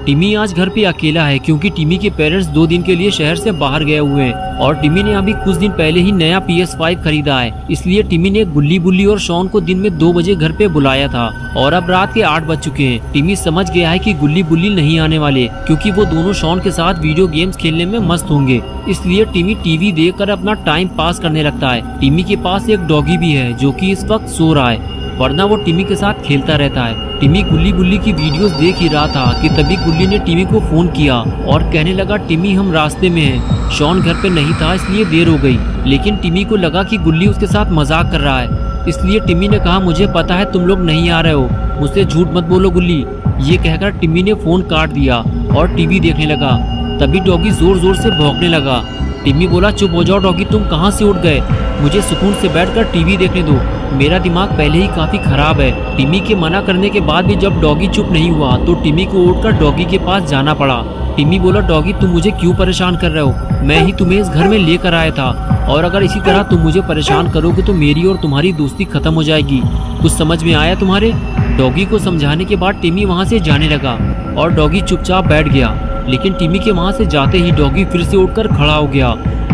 टिमी आज घर पे अकेला है क्योंकि टिमी के पेरेंट्स 2 दिन के लिए शहर से बाहर गए हुए हैं और टिमी ने अभी कुछ दिन पहले ही नया PS5 खरीदा है। इसलिए टिमी ने गुल्ली बुल्ली और शॉन को दिन में 2 बजे घर पे बुलाया था और अब रात के 8 बज चुके हैं। टिमी समझ गया है कि गुल्ली बुल्ली नहीं आने वाले क्योंकि वो दोनों शॉन के साथ वीडियो गेम्स खेलने में मस्त होंगे। इसलिए टिमी टीवी देखकर अपना टाइम पास करने लगता है। टिमी के पास एक डॉगी भी है जो कि इस वक्त सो रहा है, वरना वो टिमी के साथ खेलता रहता है। टिमी गुल्ली बुल्ली की वीडियोस देख ही रहा था कि तभी गुल्ली ने टिमी को फोन किया और कहने लगा, टिमी हम रास्ते में हैं। शॉन घर पे नहीं था इसलिए देर हो गई। लेकिन टिमी को लगा कि गुल्ली उसके साथ मजाक कर रहा है, इसलिए टिमी ने कहा, मुझे पता है तुम लोग नहीं आ रहे हो, मुझसे झूठ मत बोलो गुल्ली। ये कहकर टिमी ने फोन काट दिया और टीवी देखने लगा। तभी डॉगी जोर जोर से भौंकने लगा। टिमी बोला, चुप हो जाओ डॉगी, तुम कहाँ से उठ गए, मुझे सुकून से बैठकर टीवी देखने दो, मेरा दिमाग पहले ही काफी खराब है। टिमी के मना करने के बाद भी जब डॉगी चुप नहीं हुआ तो टिमी को उठकर डॉगी के पास जाना पड़ा। टिमी बोला, डॉगी तुम मुझे क्यों परेशान कर रहे हो, मैं ही तुम्हें इस घर में लेकर आया था और अगर इसी तरह तुम मुझे परेशान करोगे तो मेरी और तुम्हारी दोस्ती खत्म हो जाएगी। कुछ समझ में आया तुम्हारे? डॉगी को समझाने के बाद टिमी वहाँ से जाने लगा और डॉगी चुपचाप बैठ गया। लेकिन टिमी के वहाँ से जाते ही डॉगी फिर से उठकर खड़ा हो गया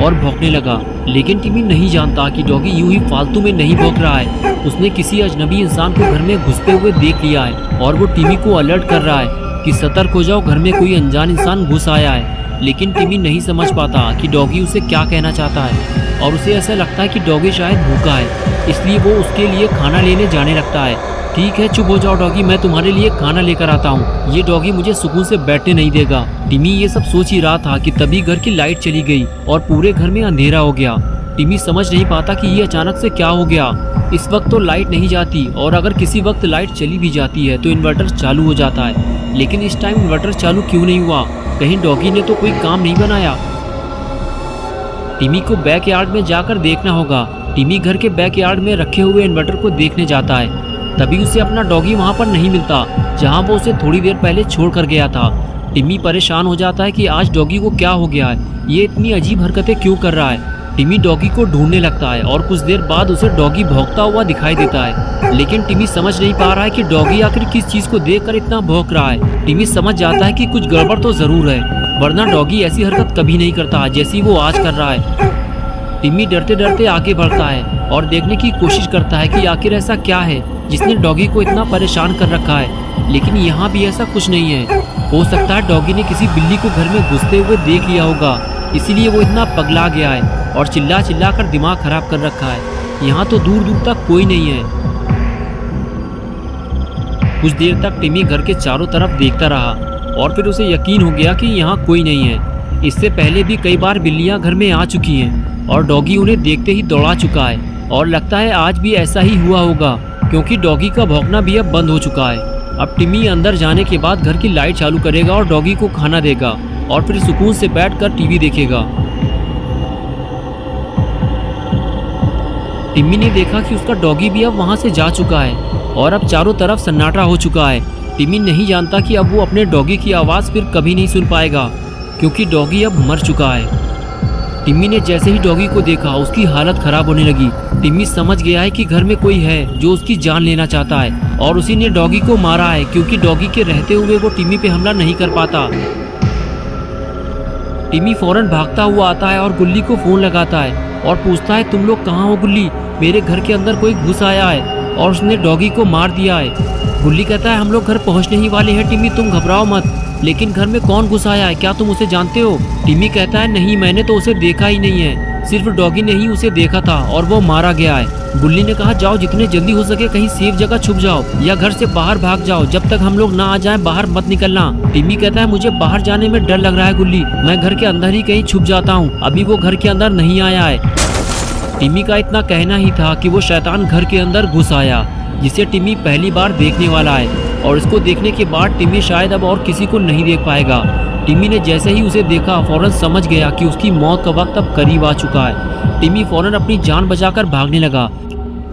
और भौंकने लगा। लेकिन टिमी नहीं जानता कि डॉगी यूं ही फालतू में नहीं भौंक रहा है, उसने किसी अजनबी इंसान को घर में घुसते हुए देख लिया है और वो टिमी को अलर्ट कर रहा है कि सतर्क हो जाओ, घर में कोई अनजान इंसान घुस आया है। लेकिन टिमी नहीं समझ पाता कि डॉगी उसे क्या कहना चाहता है और उसे ऐसा लगता है कि डॉगी शायद भूखा है, इसलिए वो उसके लिए खाना लेने जाने लगता है। ठीक है चुप हो जाओ डॉगी, मैं तुम्हारे लिए खाना लेकर आता हूँ, ये डॉगी मुझे सुकून से बैठने नहीं देगा। टिमी ये सब सोच ही रहा था कि तभी घर की लाइट चली गई और पूरे घर में अंधेरा हो गया। टिमी समझ नहीं पाता कि ये अचानक से क्या हो गया। इस वक्त तो लाइट नहीं जाती और अगर किसी वक्त लाइट चली भी जाती है तो इन्वर्टर चालू हो जाता है, लेकिन इस टाइम इन्वर्टर चालू क्यों नहीं हुआ? कहीं डॉगी ने तो कोई काम नहीं बनाया। टिमी को बैक यार्ड में जाकर देखना होगा। टिमी घर के बैक यार्ड में रखे हुए इन्वर्टर को देखने जाता है। तभी उसे अपना डॉगी वहाँ पर नहीं मिलता जहाँ वो उसे थोड़ी देर पहले छोड़ कर गया था। टिमी परेशान हो जाता है कि आज डॉगी को क्या हो गया है, ये इतनी अजीब हरकतें क्यों कर रहा है। टिमी डॉगी को ढूंढने लगता है और कुछ देर बाद उसे डॉगी भौंकता हुआ दिखाई देता है। लेकिन टिमी समझ नहीं पा रहा है कि डॉगी आखिर किस चीज़ को देखकर इतना भौंक रहा है। टिमी समझ जाता है कि कुछ गड़बड़ तो ज़रूर है, वरना डॉगी ऐसी हरकत कभी नहीं करता जैसी वो आज कर रहा है। टिमी डरते डरते आगे बढ़ता है और देखने की कोशिश करता है कि आखिर ऐसा क्या है जिसने डॉगी को इतना परेशान कर रखा है। लेकिन यहाँ भी ऐसा कुछ नहीं है। हो सकता है डॉगी ने किसी बिल्ली को घर में घुसते हुए देख लिया होगा, इसीलिए वो इतना पगला गया है और चिल्ला चिल्ला कर दिमाग खराब कर रखा है। यहाँ तो दूर दूर तक कोई नहीं है। कुछ देर तक टिमी घर के चारों तरफ देखता रहा और फिर उसे यकीन हो गया कि यहाँ कोई नहीं है। इससे पहले भी कई बार बिल्लियाँ घर में आ चुकी हैं और डॉगी उन्हें देखते ही दौड़ा चुका है और लगता है आज भी ऐसा ही हुआ होगा क्योंकि डॉगी का भौंकना भी अब बंद हो चुका है। अब टिमी अंदर जाने के बाद घर की लाइट चालू करेगा और डॉगी को खाना देगा और फिर सुकून से बैठकर टीवी देखेगा। टिमी ने देखा कि उसका डॉगी भी अब वहां से जा चुका है और अब चारों तरफ सन्नाटा हो चुका है। टिमी नहीं जानता कि अब वो अपने डॉगी की आवाज़ फिर कभी नहीं सुन पाएगा क्योंकि डॉगी अब मर चुका है। टिमी ने जैसे ही डॉगी को देखा उसकी हालत खराब होने लगी। टिमी समझ गया है कि घर में कोई है जो उसकी जान लेना चाहता है और उसी ने डॉगी को मारा है क्योंकि डॉगी के रहते हुए वो टिमी पे हमला नहीं कर पाता। टिमी फौरन भागता हुआ आता है और गुल्ली को फोन लगाता है और पूछता है, तुम लोग कहाँ हो गुल्ली, मेरे घर के अंदर कोई घुस आया है और उसने डॉगी को मार दिया है। गुल्ली कहता है, हम लोग घर पहुँचने ही वाले हैं टिमी, तुम घबराओ मत, लेकिन घर में कौन घुस आया है, क्या तुम उसे जानते हो? टिमी कहता है, नहीं मैंने तो उसे देखा ही नहीं है, सिर्फ डॉगी ने ही उसे देखा था और वो मारा गया है। गुल्ली ने कहा, जाओ जितने जल्दी हो सके कहीं सेफ जगह छुप जाओ या घर से बाहर भाग जाओ, जब तक हम लोग ना आ जाएं बाहर मत निकलना। टिमी कहता है, मुझे बाहर जाने में डर लग रहा है गुल्ली, मैं घर के अंदर ही कहीं छुप जाता हूँ, अभी वो घर के अंदर नहीं आया है। टिमी का इतना कहना ही था कि वो शैतान घर के अंदर घुस आया जिसे टिमी पहली बार देखने वाला है और इसको देखने के बाद टिमी शायद अब और किसी को नहीं देख पाएगा। टिमी ने जैसे ही उसे देखा फौरन समझ गया कि उसकी मौत का वक्त अब करीब आ चुका है। टिमी फौरन अपनी जान बचाकर भागने लगा,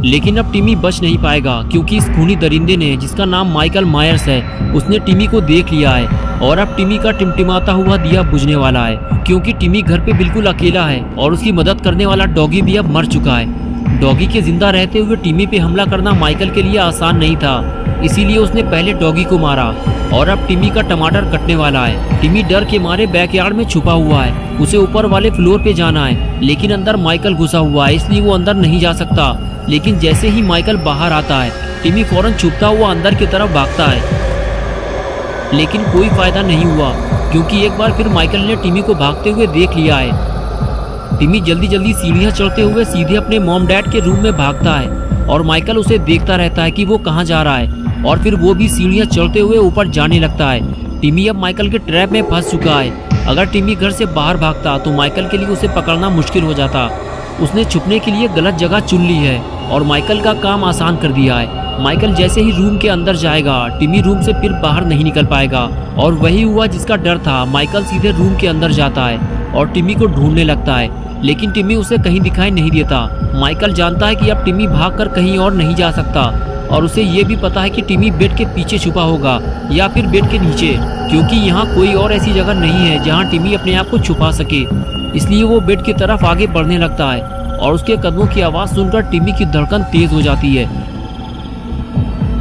लेकिन अब टिमी बच नहीं पाएगा क्योंकि इस खूनी दरिंदे ने, जिसका नाम माइकल मायर्स है, उसने टिमी को देख लिया है और अब टिमी का टिमटिमाता हुआ दिया बुझने वाला है क्योंकि टिमी घर पे बिल्कुल अकेला है और उसकी मदद करने वाला डॉगी भी अब मर चुका है। डॉगी के जिंदा रहते हुए टिमी पे हमला करना माइकल के लिए आसान नहीं था, इसीलिए उसने पहले डॉगी को मारा और अब टिमी का टमाटर कटने वाला है। टिमी डर के मारे बैकयार्ड में छुपा हुआ है। उसे ऊपर वाले फ्लोर पे जाना है, लेकिन अंदर माइकल घुसा हुआ है, इसलिए वो अंदर नहीं जा सकता। लेकिन जैसे ही माइकल बाहर आता है, टिमी फौरन छुपता हुआ अंदर की तरफ भागता है। लेकिन कोई फायदा नहीं हुआ, क्योंकि एक बार फिर माइकल ने टिमी को भागते हुए देख लिया है। टिमी जल्दी जल्दी सीढ़ियाँ चढ़ते हुए सीधे अपने मॉम डैड के रूम में भागता है और माइकल उसे देखता रहता है कि वो कहाँ जा रहा है, और फिर वो भी सीढ़ियाँ चढ़ते हुए ऊपर जाने लगता है। टिमी अब माइकल के ट्रैप में फंस चुका है। अगर टिमी घर से बाहर भागता तो माइकल के लिए उसे पकड़ना मुश्किल हो जाता। उसने छुपने के लिए गलत जगह चुन ली है और माइकल का काम आसान कर दिया है। माइकल जैसे ही रूम के अंदर जाएगा, टिमी रूम से फिर बाहर नहीं निकल पाएगा। और वही हुआ जिसका डर था। माइकल सीधे रूम के अंदर जाता है और टिमी को ढूंढने लगता है, लेकिन टिमी उसे कहीं दिखाई नहीं देता। माइकल जानता है कि अब टिमी भागकर कहीं और नहीं जा सकता, और उसे ये भी पता है कि टिमी बेड के पीछे छुपा होगा या फिर बेड के नीचे, क्योंकि यहाँ कोई और ऐसी जगह नहीं है जहाँ टिमी अपने आप को छुपा सके। इसलिए वो बेड की तरफ आगे बढ़ने लगता है और उसके कदमों की आवाज़ सुनकर टिमी की धड़कन तेज हो जाती है।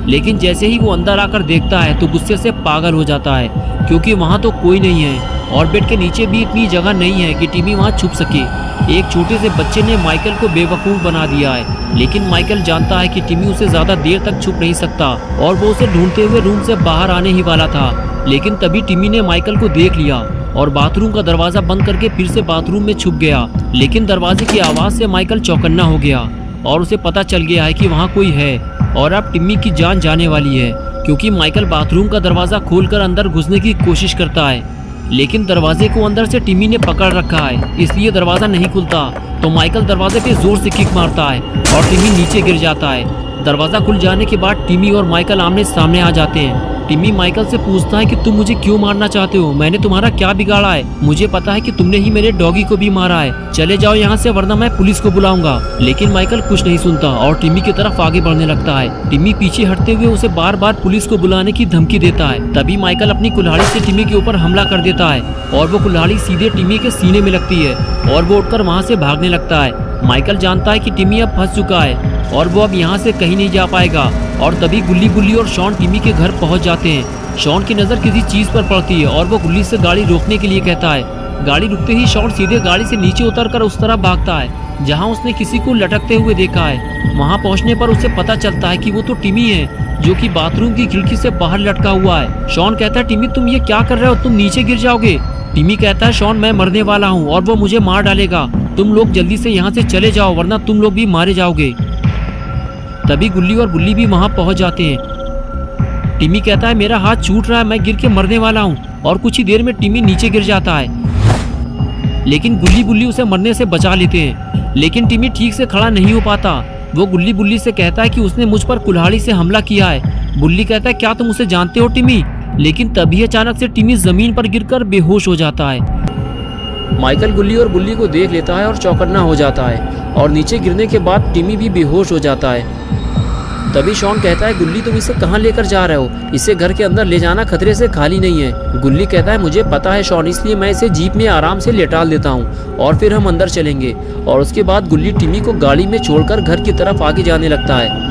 लेकिन जैसे ही वो अंदर आकर देखता है तो गुस्से से पागल हो जाता है, क्योंकि वहाँ तो कोई नहीं है और बेड के नीचे भी इतनी जगह नहीं है कि टिमी वहाँ छुप सके। एक छोटे से बच्चे ने माइकल को बेवकूफ़ बना दिया है, लेकिन माइकल जानता है कि टिमी उसे ज़्यादा देर तक छुप नहीं सकता और वो उसे ढूंढते हुए रूम से बाहर आने ही वाला था। लेकिन तभी टिमी ने माइकल को देख लिया और बाथरूम का दरवाज़ा बंद करके फिर से बाथरूम में छुप गया। लेकिन दरवाजे की आवाज़ से माइकल चौकन्ना हो गया और उसे पता चल गया है कि वहाँ कोई है और अब टिमी की जान जाने वाली है, क्योंकि माइकल बाथरूम का दरवाज़ा खोलकर अंदर घुसने की कोशिश करता है। लेकिन दरवाजे को अंदर से टिमी ने पकड़ रखा है, इसलिए दरवाज़ा नहीं खुलता। तो माइकल दरवाजे पे जोर से किक मारता है और टिमी नीचे गिर जाता है। दरवाज़ा खुल जाने के बाद टिमी और माइकल आमने सामने आ जाते हैं। टिमी माइकल से पूछता है कि तुम मुझे क्यों मारना चाहते हो? मैंने तुम्हारा क्या बिगाड़ा है? मुझे पता है कि तुमने ही मेरे डॉगी को भी मारा है। चले जाओ यहाँ से, वरना मैं पुलिस को बुलाऊंगा। लेकिन माइकल कुछ नहीं सुनता और टिमी की तरफ आगे बढ़ने लगता है। टिमी पीछे हटते हुए उसे बार बार पुलिस को बुलाने की धमकी देता है। तभी माइकल अपनी कुल्हाड़ी से टिमी के ऊपर हमला कर देता है और वो कुल्हाड़ी सीधे टिमी के सीने में लगती है और वो उठकर वहाँ से भागने लगता है। माइकल जानता है कि टिमी अब फंस चुका है और वो अब यहाँ से कहीं नहीं जा पाएगा। और तभी गुल्ली बुल्ली और शॉन टिमी के घर पहुँच जाते हैं। शॉन की नज़र किसी चीज़ पर पड़ती है और वो गुल्ली से गाड़ी रोकने के लिए कहता है। गाड़ी रुकते ही शॉन सीधे गाड़ी से नीचे उतरकर उस तरफ भागता है जहाँ उसने किसी को लटकते हुए देखा है। वहाँ पहुँचने पर उसे पता चलता है कि वो तो टिमी है, जो कि बाथरूम की खिड़की से बाहर लटका हुआ है। शॉन कहता है, टिमी तुम ये क्या कर रहे हो? तुम नीचे गिर जाओगे। टिमी कहता है, शॉन मैं मरने वाला हूँ और वो मुझे मार डालेगा। तुम लोग जल्दी से यहाँ से चले जाओ, वरना तुम लोग भी मारे जाओगे। तभी गुल्ली और बुल्ली भी वहाँ पहुँच जाते हैं। टिमी कहता है, मेरा हाथ छूट रहा है, मैं गिर के मरने वाला हूँ। और कुछ ही देर में टिमी नीचे गिर जाता है, लेकिन गुल्ली बुल्ली उसे मरने से बचा लेते हैं। लेकिन टिमी ठीक से खड़ा नहीं हो पाता। वो गुल्ली बुल्ली से कहता है कि उसने मुझ पर कुल्हाड़ी से हमला किया है। बुल्ली कहता है, क्या तुम उसे जानते हो टिमी? लेकिन तभी अचानक से टिमी जमीन पर गिरकर बेहोश हो जाता है। माइकल गुल्ली और बुल्ली को देख लेता है और चौकन्ना हो जाता है और नीचे गिरने के बाद टिमी भी बेहोश हो जाता है। तभी शॉन कहता है, गुल्ली तुम इसे कहाँ लेकर जा रहे हो? इसे घर के अंदर ले जाना खतरे से खाली नहीं है। गुल्ली कहता है, मुझे पता है शॉन, इसलिए मैं इसे जीप में आराम से लेटाल देता हूँ और फिर हम अंदर चलेंगे। और उसके बाद गुल्ली टिमी को गाड़ी में छोड़कर घर की तरफ आगे जाने लगता है।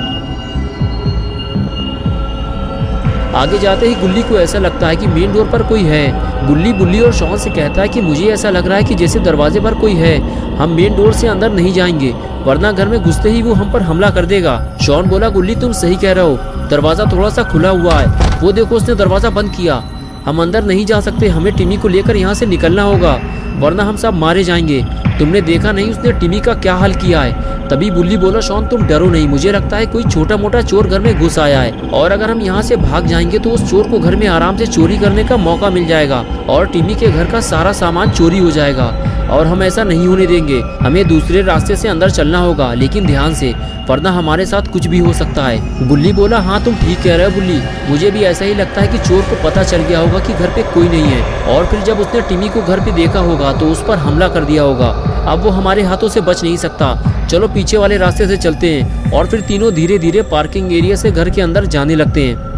आगे जाते ही गुल्ली को ऐसा लगता है कि मेन डोर पर कोई है। गुल्ली बुल्ली और शॉन से कहता है कि मुझे ऐसा लग रहा है कि जैसे दरवाजे पर कोई है। हम मेन डोर से अंदर नहीं जाएंगे, वरना घर में घुसते ही वो हम पर हमला कर देगा। शॉन बोला, गुल्ली तुम सही कह रहे हो, दरवाजा थोड़ा सा खुला हुआ है। वो देखो उसने दरवाजा बंद किया। हम अंदर नहीं जा सकते, हमें टिमी को लेकर यहाँ से निकलना होगा, वरना हम सब मारे जाएंगे। तुमने देखा नहीं उसने टिमी का क्या हाल किया है? तभी बुल्ली बोला, शॉन तुम डरो नहीं, मुझे लगता है कोई छोटा मोटा चोर घर में घुस आया है और अगर हम यहाँ से भाग जाएंगे तो उस चोर को घर में आराम से चोरी करने का मौका मिल जाएगा और टिमी के घर का सारा सामान चोरी हो जाएगा और हम ऐसा नहीं होने देंगे। हमें दूसरे रास्ते से अंदर चलना होगा, लेकिन ध्यान से, वरना हमारे साथ कुछ भी हो सकता है। बुल्ली बोला, हाँ तुम ठीक कह रहे हो बुल्ली, मुझे भी ऐसा ही लगता है कि चोर को पता चल गया होगा कि घर पे कोई नहीं है और फिर जब उसने टिमी को घर पे देखा होगा तो उस पर हमला कर दिया होगा। अब वो हमारे हाथों से बच नहीं सकता। चलो पीछे वाले रास्ते से चलते हैं। और फिर तीनों धीरे धीरे पार्किंग एरिया से घर के अंदर जाने लगते हैं।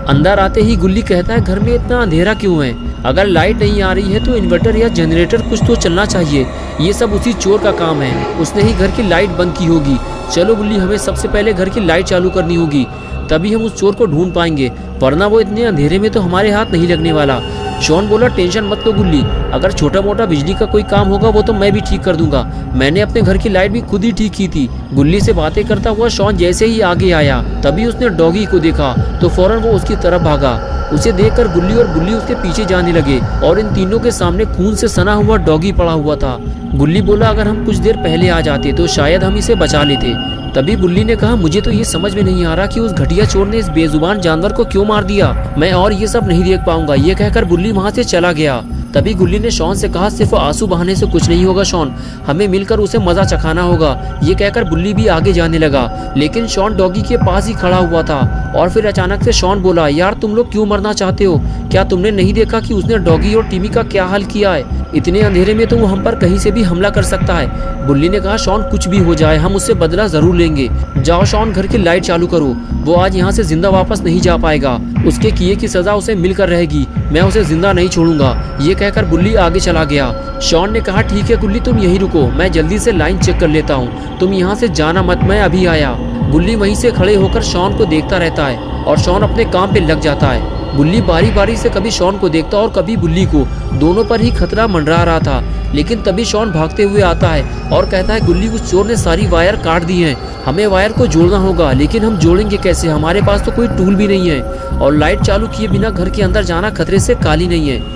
अंदर आते ही गुल्ली कहता है, घर में इतना अंधेरा क्यों है? अगर लाइट नहीं आ रही है तो इन्वर्टर या जनरेटर कुछ तो चलना चाहिए। ये सब उसी चोर का काम है, उसने ही घर की लाइट बंद की होगी। चलो गुल्ली, हमें सबसे पहले घर की लाइट चालू करनी होगी। तभी हम उस चोर को ढूंढ पाएंगे, वरना वो इतने अंधेरे में तो हमारे हाथ नहीं लगने वाला। शॉन बोला, टेंशन मत लो गुल्ली, अगर छोटा मोटा बिजली का कोई काम होगा वो तो मैं भी ठीक कर दूंगा, मैंने अपने घर की लाइट भी खुद ही ठीक की थी। गुल्ली से बातें करता हुआ शॉन जैसे ही आगे आया तभी उसने डॉगी को देखा तो फौरन वो उसकी तरफ भागा। उसे देखकर गुल्ली और बुल्ली उसके पीछे जाने लगे और इन तीनों के सामने खून से सना हुआ डॉगी पड़ा हुआ था। गुल्ली बोला, अगर हम कुछ देर पहले आ जाते तो शायद हम इसे बचा लेते। तभी बुल्ली ने कहा, मुझे तो ये समझ में नहीं आ रहा कि उस घटिया चोर ने इस बेजुबान जानवर को क्यों मार दिया, मैं और ये सब नहीं देख पाऊंगा। ये कहकर बुल्ली वहाँ से चला गया। तभी गुल्ली ने शॉन से कहा, सिर्फ आंसू बहाने से कुछ नहीं होगा शॉन, हमें मिलकर उसे मजा चखाना होगा। ये कहकर बुल्ली भी आगे जाने लगा, लेकिन शॉन डॉगी के पास ही खड़ा हुआ था। और फिर अचानक से शॉन बोला, यार तुम लोग क्यों मरना चाहते हो? क्या तुमने नहीं देखा कि उसने डॉगी और टिमी का क्या हाल किया है? इतने अंधेरे में तो वो हम पर कहीं से भी हमला कर सकता है। बुल्ली ने कहा, शॉन कुछ भी हो जाए हम उससे बदला जरूर लेंगे। जाओ शॉन, घर की लाइट चालू करो, वो आज यहाँ से जिंदा वापस नहीं जा पाएगा, उसके किए की सजा उसे मिलकर रहेगी, मैं उसे जिंदा नहीं छोड़ूंगा। ये कहकर बुल्ली आगे चला गया। शॉन ने कहा, ठीक है गुल्ली, तुम यहीं रुको, मैं जल्दी से लाइन चेक कर लेता हूँ, तुम यहाँ से जाना मत, मैं अभी आया। गुल्ली वहीं से खड़े होकर शॉन को देखता रहता है और शॉन अपने काम पे लग जाता है। गुल्ली बारी बारी से कभी शॉन को देखता और कभी बुल्ली को, दोनों पर ही खतरा मंडरा रहा था। लेकिन तभी शॉन भागते हुए आता है और कहता है, गुल्ली उस चोर ने सारी वायर काट दी हैं, हमें वायर को जोड़ना होगा, लेकिन हम जोड़ेंगे कैसे? हमारे पास तो कोई टूल भी नहीं है और लाइट चालू किए बिना घर के अंदर जाना खतरे से खाली नहीं है।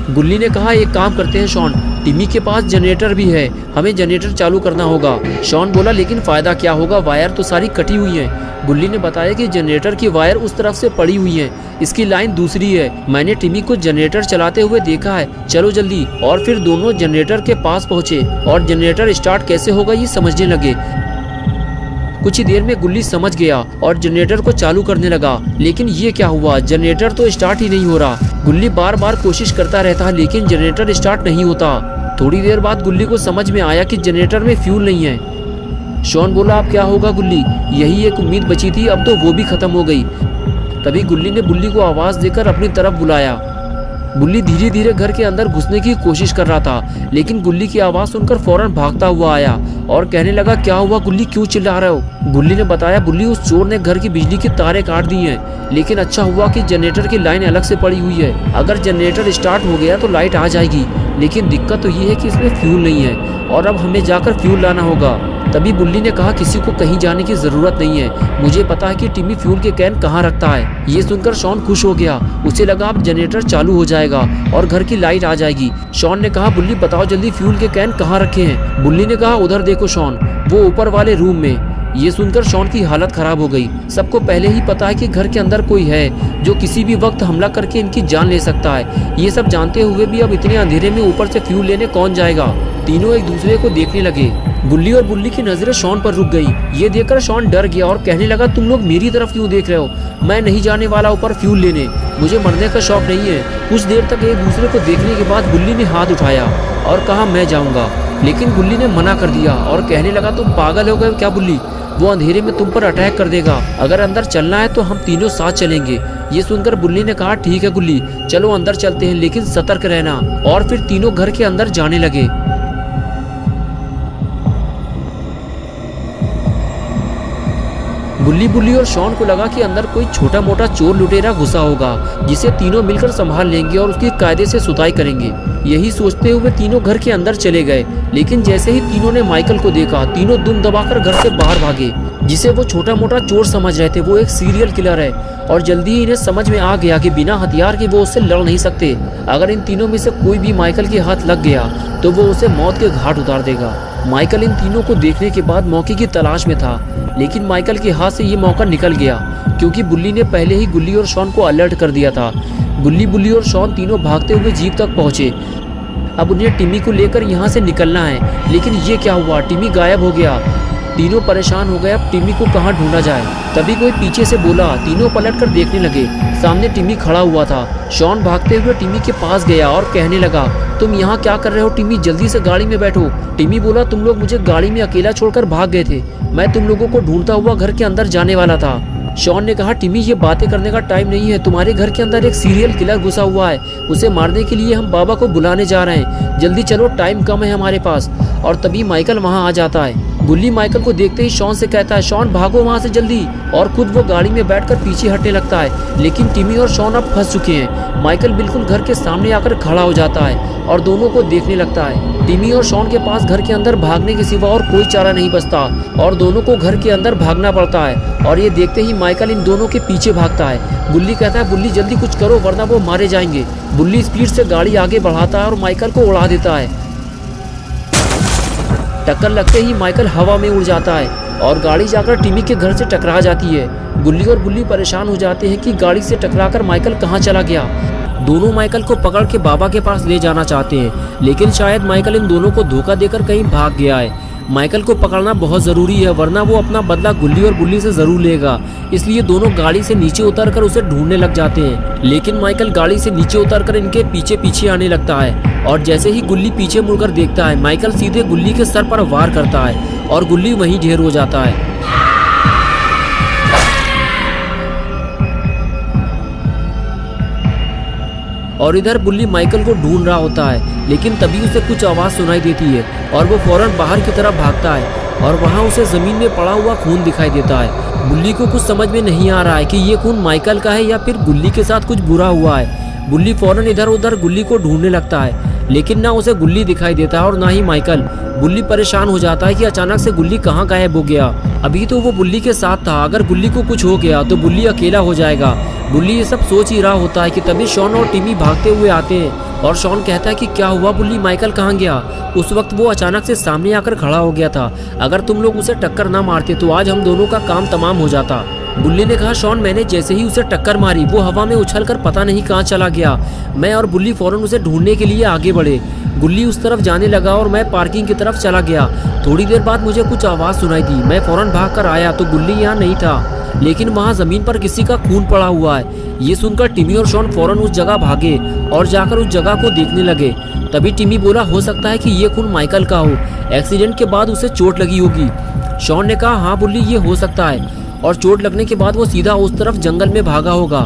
गुल्ली ने कहा, एक काम करते हैं शॉन, टिमी के पास जनरेटर भी है, हमें जनरेटर चालू करना होगा। शॉन बोला, लेकिन फायदा क्या होगा, वायर तो सारी कटी हुई है। गुल्ली ने बताया कि जनरेटर की वायर उस तरफ से पड़ी हुई है, इसकी लाइन दूसरी है, मैंने टिमी को जनरेटर चलाते हुए देखा है, चलो जल्दी। और फिर दोनों जनरेटर के पास पहुंचे और जनरेटर स्टार्ट कैसे होगा ये समझने लगे। कुछ ही देर में गुल्ली समझ गया और जनरेटर को चालू करने लगा, लेकिन ये क्या हुआ, जनरेटर तो स्टार्ट ही नहीं हो रहा। गुल्ली बार बार कोशिश करता रहता लेकिन जनरेटर स्टार्ट नहीं होता। थोड़ी देर बाद गुल्ली को समझ में आया कि जनरेटर में फ्यूल नहीं है। शॉन बोला, अब क्या होगा गुल्ली, यही एक उम्मीद बची थी, अब तो वो भी खत्म हो गई। तभी गुल्ली ने बुल्ली को आवाज देकर अपनी तरफ बुलाया। बुल्ली धीरे धीरे घर के अंदर घुसने की कोशिश कर रहा था, लेकिन गुल्ली की आवाज सुनकर फौरन भागता हुआ आया और कहने लगा, क्या हुआ गुल्ली, क्यों चिल्ला रहे हो? गुल्ली ने बताया, बुल्ली उस चोर ने घर की बिजली की तारें काट दी हैं, लेकिन अच्छा हुआ कि जनरेटर की लाइन अलग से पड़ी हुई है, अगर जनरेटर स्टार्ट हो गया तो लाइट आ जाएगी, लेकिन दिक्कत तो ये है कि इसमें फ्यूल नहीं है और अब हमें जाकर फ्यूल लाना होगा। तभी बुल्ली ने कहा, किसी को कहीं जाने की जरूरत नहीं है, मुझे पता है कि टिमी फ्यूल के कैन कहाँ रखता है। ये सुनकर शॉन खुश हो गया, उसे लगा अब जनरेटर चालू हो जाएगा और घर की लाइट आ जाएगी। शॉन ने कहा, बुल्ली बताओ जल्दी फ्यूल के कैन कहाँ रखे हैं? बुल्ली ने कहा, उधर देखो शॉन, वो ऊपर वाले रूम में। ये सुनकर शॉन की हालत खराब हो गई। सबको पहले ही पता है कि घर के अंदर कोई है जो किसी भी वक्त हमला करके इनकी जान ले सकता है। ये सब जानते हुए भी अब इतने अंधेरे में ऊपर से फ्यूल लेने कौन जाएगा? तीनों एक दूसरे को देखने लगे। गुल्ली और बुल्ली की नजरें शॉन पर रुक गई। ये देखकर शॉन डर गया और कहने लगा, तुम लोग मेरी तरफ क्यों देख रहे हो? मैं नहीं जाने वाला ऊपर फ्यूल लेने, मुझे मरने का शौक नहीं है। कुछ देर तक एक दूसरे को देखने के बाद बुल्ली ने हाथ उठाया और कहा, मैं जाऊंगा, लेकिन बुल्ली ने मना कर दिया और कहने लगा, तुम पागल हो गए क्या बुल्ली, वो अंधेरे में तुम पर अटैक कर देगा, अगर अंदर चलना है तो हम तीनों साथ चलेंगे। ये सुनकर बुल्ली ने कहा, ठीक है गुल्ली, चलो अंदर चलते हैं, लेकिन सतर्क रहना। और फिर तीनों घर के अंदर जाने लगे। बुल्ली और शॉन को लगा कि अंदर कोई छोटा मोटा चोर लुटेरा घुसा होगा जिसे तीनों मिलकर संभाल लेंगे और उसकी कायदे से सुताई करेंगे। यही सोचते हुए तीनों घर के अंदर चले गए, लेकिन जैसे ही तीनों ने माइकल को देखा, तीनों दुम दबाकर घर से बाहर भागे। जिसे वो छोटा मोटा चोर समझ रहे थे वो एक सीरियल किलर है और जल्दी ही इन्हें समझ में आ गया कि बिना हथियार के वो उससे लड़ नहीं सकते। अगर इन तीनों में से कोई भी माइकल के हाथ लग गया तो वो उसे मौत के घाट उतार देगा। माइकल इन तीनों को देखने के बाद मौके की तलाश में था, लेकिन माइकल के हाथ से ये मौका निकल गया क्योंकि बुल्ली ने पहले ही गुल्ली और शॉन को अलर्ट कर दिया था। बुल्ली और शॉन तीनों भागते हुए जीप तक पहुंचे। अब उन्हें टिमी को लेकर यहाँ से निकलना है, लेकिन ये क्या हुआ, टिमी गायब हो गया। तीनों परेशान हो गए, अब टिमी को कहाँ ढूंढा जाए। तभी कोई पीछे से बोला। तीनों पलट कर देखने लगे, सामने टिमी खड़ा हुआ था। शॉन भागते हुए टिमी के पास गया और कहने लगा, तुम यहाँ क्या कर रहे हो टिमी, जल्दी से गाड़ी में बैठो। टिमी बोला, तुम लोग मुझे गाड़ी में अकेला छोड़कर भाग गए थे, मैं तुम लोगों को ढूंढता हुआ घर के अंदर जाने वाला था। शॉन ने कहा, टिमी ये बातें करने का टाइम नहीं है, तुम्हारे घर के अंदर एक सीरियल किलर घुसा हुआ है, उसे मारने के लिए हम बाबा को बुलाने जा रहे हैं, जल्दी चलो, टाइम कम है हमारे पास। और तभी माइकल वहाँ आ जाता है। गुल्ली माइकल को देखते ही शॉन से कहता है, शॉन भागो वहाँ से जल्दी, और खुद वो गाड़ी में बैठकर पीछे हटने लगता है। लेकिन टिमी और शॉन अब फंस चुके हैं। माइकल बिल्कुल घर के सामने आकर खड़ा हो जाता है और दोनों को देखने लगता है। टिमी और शॉन के पास घर के अंदर भागने के सिवा और कोई चारा नहीं बचता और दोनों को घर के अंदर भागना पड़ता है। और ये देखते ही माइकल इन दोनों के पीछे भागता है। गुल्ली कहता है, बुल्ली जल्दी कुछ करो वरना वो मारे जाएंगे। बुल्ली स्पीड से गाड़ी आगे बढ़ाता है और माइकल को उड़ा देता है। टक्कर लगते ही माइकल हवा में उड़ जाता है और गाड़ी जाकर टिमी के घर से टकरा जाती है। गुल्ली और बुल्ली परेशान हो जाते हैं कि गाड़ी से टकराकर माइकल कहाँ चला गया। दोनों माइकल को पकड़ के बाबा के पास ले जाना चाहते हैं, लेकिन शायद माइकल इन दोनों को धोखा देकर कहीं भाग गया है। माइकल को पकड़ना बहुत ज़रूरी है वरना वो अपना बदला गुल्ली और बुल्ली से ज़रूर लेगा। इसलिए दोनों गाड़ी से नीचे उतरकर उसे ढूंढने लग जाते हैं। लेकिन माइकल गाड़ी से नीचे उतरकर इनके पीछे पीछे आने लगता है और जैसे ही गुल्ली पीछे मुड़कर देखता है, माइकल सीधे गुल्ली के सर पर वार करता है और गुल्ली वहीं ढेर हो जाता है। और इधर बुल्ली माइकल को ढूंढ रहा होता है, लेकिन तभी उसे कुछ आवाज़ सुनाई देती है और वो फौरन बाहर की तरफ भागता है और वहाँ उसे ज़मीन में पड़ा हुआ खून दिखाई देता है। बुल्ली को कुछ समझ में नहीं आ रहा है कि ये खून माइकल का है या फिर गुल्ली के साथ कुछ बुरा हुआ है। बुल्ली फौरन इधर उधर गुल्ली को ढूंढने लगता है, लेकिन ना उसे गुल्ली दिखाई देता है और ना ही माइकल। बुल्ली परेशान हो जाता है कि अचानक से गुल्ली कहाँ गायब हो गया। अभी तो वो बुल्ली के साथ था, अगर गुल्ली को कुछ हो गया तो बुल्ली अकेला हो जाएगा। बुल्ली ये सब सोच ही रहा होता है कि तभी शॉन और टिमी भागते हुए आते हैं और शॉन कहता है कि क्या हुआ बुल्ली, माइकल कहाँ गया। उस वक्त वो अचानक से सामने आकर खड़ा हो गया था। अगर तुम लोग उसे टक्कर ना मारते तो आज हम दोनों का काम तमाम हो जाता। बुल्ली ने कहा, शॉन मैंने जैसे ही उसे टक्कर मारी वो हवा में उछलकर पता नहीं कहाँ चला गया। मैं और बुल्ली फौरन उसे ढूंढने के लिए आगे बढ़े। गुल्ली उस तरफ जाने लगा और मैं पार्किंग की तरफ चला गया। थोड़ी देर बाद मुझे कुछ आवाज़ सुनाई दी। मैं फौरन भाग कर आया तो गुल्ली यहाँ नहीं था, लेकिन वहाँ ज़मीन पर किसी का खून पड़ा हुआ है। ये सुनकर टिमी और शॉन फौरन उस जगह भागे और जाकर उस जगह को देखने लगे। तभी टिमी बोला, हो सकता है कि ये खून माइकल का हो, एक्सीडेंट के बाद उसे चोट लगी होगी। शॉन ने कहा, हाँ बुल्ली ये हो सकता है, और चोट लगने के बाद वो सीधा उस तरफ जंगल में भागा होगा।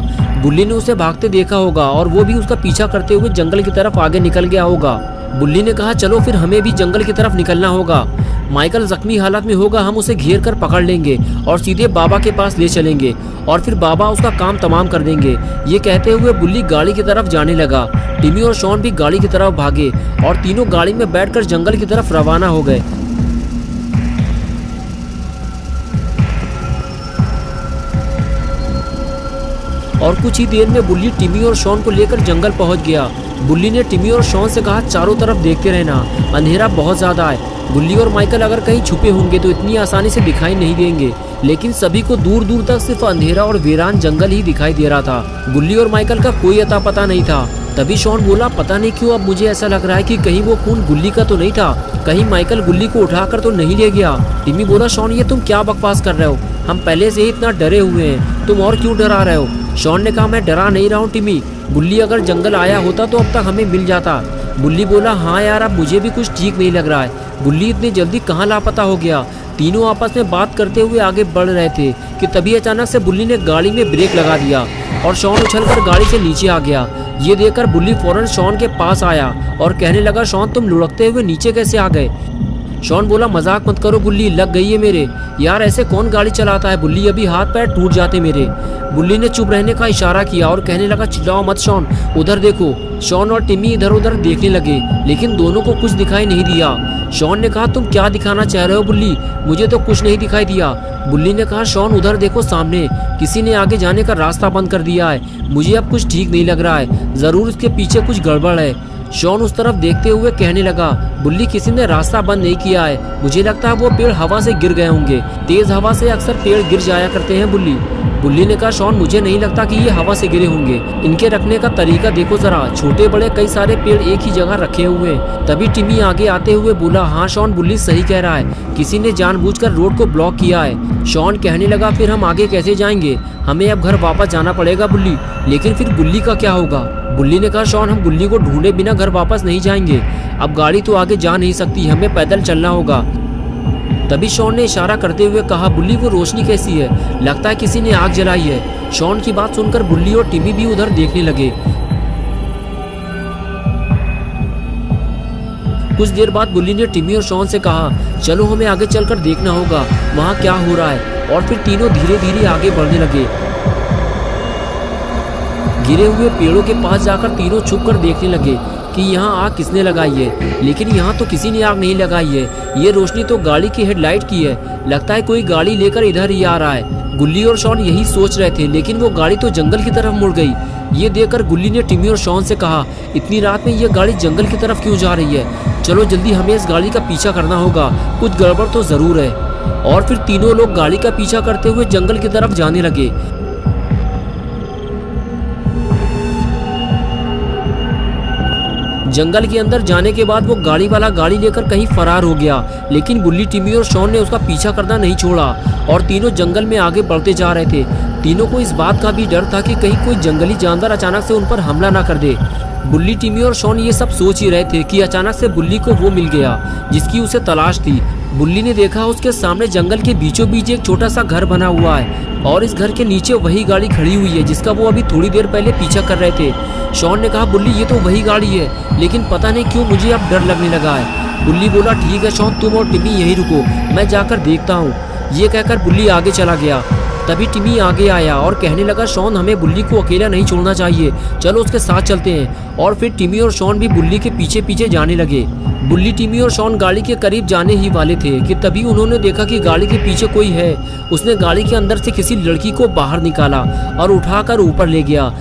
बुल्ली ने उसे भागते देखा होगा और वो भी उसका पीछा करते हुए जंगल की तरफ आगे निकल गया होगा। बुल्ली ने कहा, चलो फिर हमें भी जंगल की तरफ निकलना होगा। माइकल जख्मी हालत में होगा, हम उसे घेर कर पकड़ लेंगे और सीधे बाबा के पास ले चलेंगे और फिर बाबा उसका काम तमाम कर देंगे। ये कहते हुए बुल्ली गाड़ी की तरफ जाने लगा। टिमी और शॉन भी गाड़ी की तरफ भागे और तीनों गाड़ी में बैठकर जंगल की तरफ रवाना हो गए। और कुछ ही देर में बुल्ली टिमी और शॉन को लेकर जंगल पहुंच गया। बुल्ली ने टिमी और शॉन से कहा, चारों तरफ देखते रहना, अंधेरा बहुत ज़्यादा है। बुल्ली और माइकल अगर कहीं छुपे होंगे तो इतनी आसानी से दिखाई नहीं देंगे, लेकिन सभी को दूर दूर तक सिर्फ अंधेरा और वीरान जंगल ही दिखाई दे रहा था। बुल्ली और माइकल का कोई अता पता नहीं था। तभी शॉन बोला, पता नहीं क्यों अब मुझे ऐसा लग रहा है कि कहीं वो खून गुल्ली का तो नहीं था, कहीं माइकल गुल्ली को उठाकर तो नहीं ले गया। टिमी बोला, शॉन ये तुम क्या बकवास कर रहे हो, हम पहले से ही इतना डरे हुए हैं, तुम और क्यों डरा रहे हो। शॉन ने कहा, मैं डरा नहीं रहा हूँ टिमी, गुल्ली अगर जंगल आया होता तो अब तक हमें मिल जाता। बुल्ली बोला, हाँ यार अब मुझे भी कुछ ठीक नहीं लग रहा है, गुल्ली इतनी जल्दी कहाँ लापता हो गया। तीनों आपस में बात करते हुए आगे बढ़ रहे थे कि तभी अचानक से बुल्ली ने गाड़ी में ब्रेक लगा दिया और शॉन उछलकर गाड़ी से नीचे आ गया। ये देखकर बुल्ली फौरन शॉन के पास आया और कहने लगा, शॉन तुम लुढ़कते हुए नीचे कैसे आ गए। शॉन बोला, मजाक मत करो गुल्ली, लग गई है मेरे। यार ऐसे कौन गाड़ी चलाता है बुल्ली, अभी हाथ पैर टूट जाते मेरे। बुल्ली ने चुप रहने का इशारा किया और कहने लगा, चिल्लाओ मत शॉन, उधर देखो। शॉन और टिमी इधर उधर देखने लगे, लेकिन दोनों को कुछ दिखाई नहीं दिया। शॉन ने कहा, तुम क्या दिखाना चाह रहे हो बुल्ली, मुझे तो कुछ नहीं दिखाई दिया। बुल्ली ने कहा, शॉन उधर देखो सामने, किसी ने आगे जाने का रास्ता बंद कर दिया है, मुझे अब कुछ ठीक नहीं लग रहा है, जरूर इसके पीछे कुछ गड़बड़ है। शॉन उस तरफ देखते हुए कहने लगा, बुल्ली किसी ने रास्ता बंद नहीं किया है, मुझे लगता है वो पेड़ हवा से गिर गए होंगे, तेज हवा से अक्सर पेड़ गिर जाया करते हैं बुल्ली। बुल्ली ने कहा, शॉन मुझे नहीं लगता कि ये हवा से गिरे होंगे, इनके रखने का तरीका देखो जरा, छोटे बड़े कई सारे पेड़ एक ही जगह रखे हुए हैं। तभी टिमी आगे आते हुए बोला, हाँ शॉन बुल्ली सही कह रहा है, किसी ने जानबूझकर रोड को ब्लॉक किया है। शॉन कहने लगा, फिर हम आगे कैसे जाएंगे, हमें अब घर वापस जाना पड़ेगा बुल्ली, लेकिन फिर गुल्ली का क्या होगा। बुल्ली ने कहा, शॉन हम गुल्ली को ढूंढे बिना घर वापस नहीं जाएंगे, अब गाड़ी तो आगे जा नहीं सकती, हमें पैदल चलना होगा। तभी शॉन ने इशारा करते हुए कहा, बुल्ली वो रोशनी कैसी है, लगता है किसी ने आग जलाई है। शॉन की बात सुनकर बुल्ली और टिमी भी उधर देखने लगे। कुछ देर बाद बुल्ली ने टिमी और शॉन से कहा, चलो हमें आगे चलकर देखना होगा वहाँ क्या हो रहा है। और फिर तीनों धीरे धीरे आगे बढ़ने लगे। गिरे हुए पेड़ों के पास जाकर तीनों छुप कर देखने लगे कि यहाँ आग किसने लगाई है, लेकिन यहाँ तो किसी ने आग नहीं लगाई है। ये रोशनी तो गाड़ी की हेडलाइट की है। लगता है कोई गाड़ी लेकर इधर ही आ रहा है। गुल्ली और शॉन यही सोच रहे थे, लेकिन वो गाड़ी तो जंगल की तरफ मुड़ गई। ये देखकर गुल्ली ने टिमी और शॉन से कहा, इतनी रात में ये गाड़ी जंगल की तरफ क्यों जा रही है? चलो जल्दी हमें इस गाड़ी का पीछा करना होगा, कुछ गड़बड़ तो जरूर है। और फिर तीनों लोग गाड़ी का पीछा करते हुए जंगल की तरफ जाने लगे। जंगल के अंदर जाने के बाद वो गाड़ी वाला गाड़ी लेकर कहीं फरार हो गया, लेकिन गुल्ली, टिमी और शॉन ने उसका पीछा करना नहीं छोड़ा और तीनों जंगल में आगे बढ़ते जा रहे थे। तीनों को इस बात का भी डर था कि कहीं कोई जंगली जानवर अचानक से उन पर हमला ना कर दे। बुल्ली, टिमी और शॉन ये सब सोच ही रहे थे कि अचानक से बुल्ली को वो मिल गया जिसकी उसे तलाश थी। बुल्ली ने देखा उसके सामने जंगल के बीचों बीच एक छोटा सा घर बना हुआ है और इस घर के नीचे वही गाड़ी खड़ी हुई है जिसका वो अभी थोड़ी देर पहले पीछा कर रहे थे। शॉन ने कहा, बुल्ली ये तो वही गाड़ी है, लेकिन पता नहीं क्यों मुझे अब डर लगने लगा है। बुल्ली बोला, ठीक है शॉन, तुम और टिमी यहीं रुको, मैं जाकर देखता हूँ। ये कहकर बुल्ली आगे चला गया। तभी टिमी आगे आया और कहने लगा, शॉन हमें बुल्ली को अकेला नहीं छोड़ना चाहिए, चलो उसके साथ चलते हैं। और फिर टिमी और शॉन भी बुल्ली के पीछे पीछे जाने लगे। बुल्ली, टिमी और शॉन गाड़ी के करीब जाने ही वाले थे कि तभी उन्होंने देखा कि गाड़ी के पीछे कोई है। उसने गाड़ी के अंदर से किसी लड़की को बाहर निकाला और उठाकर ऊपर ले गया।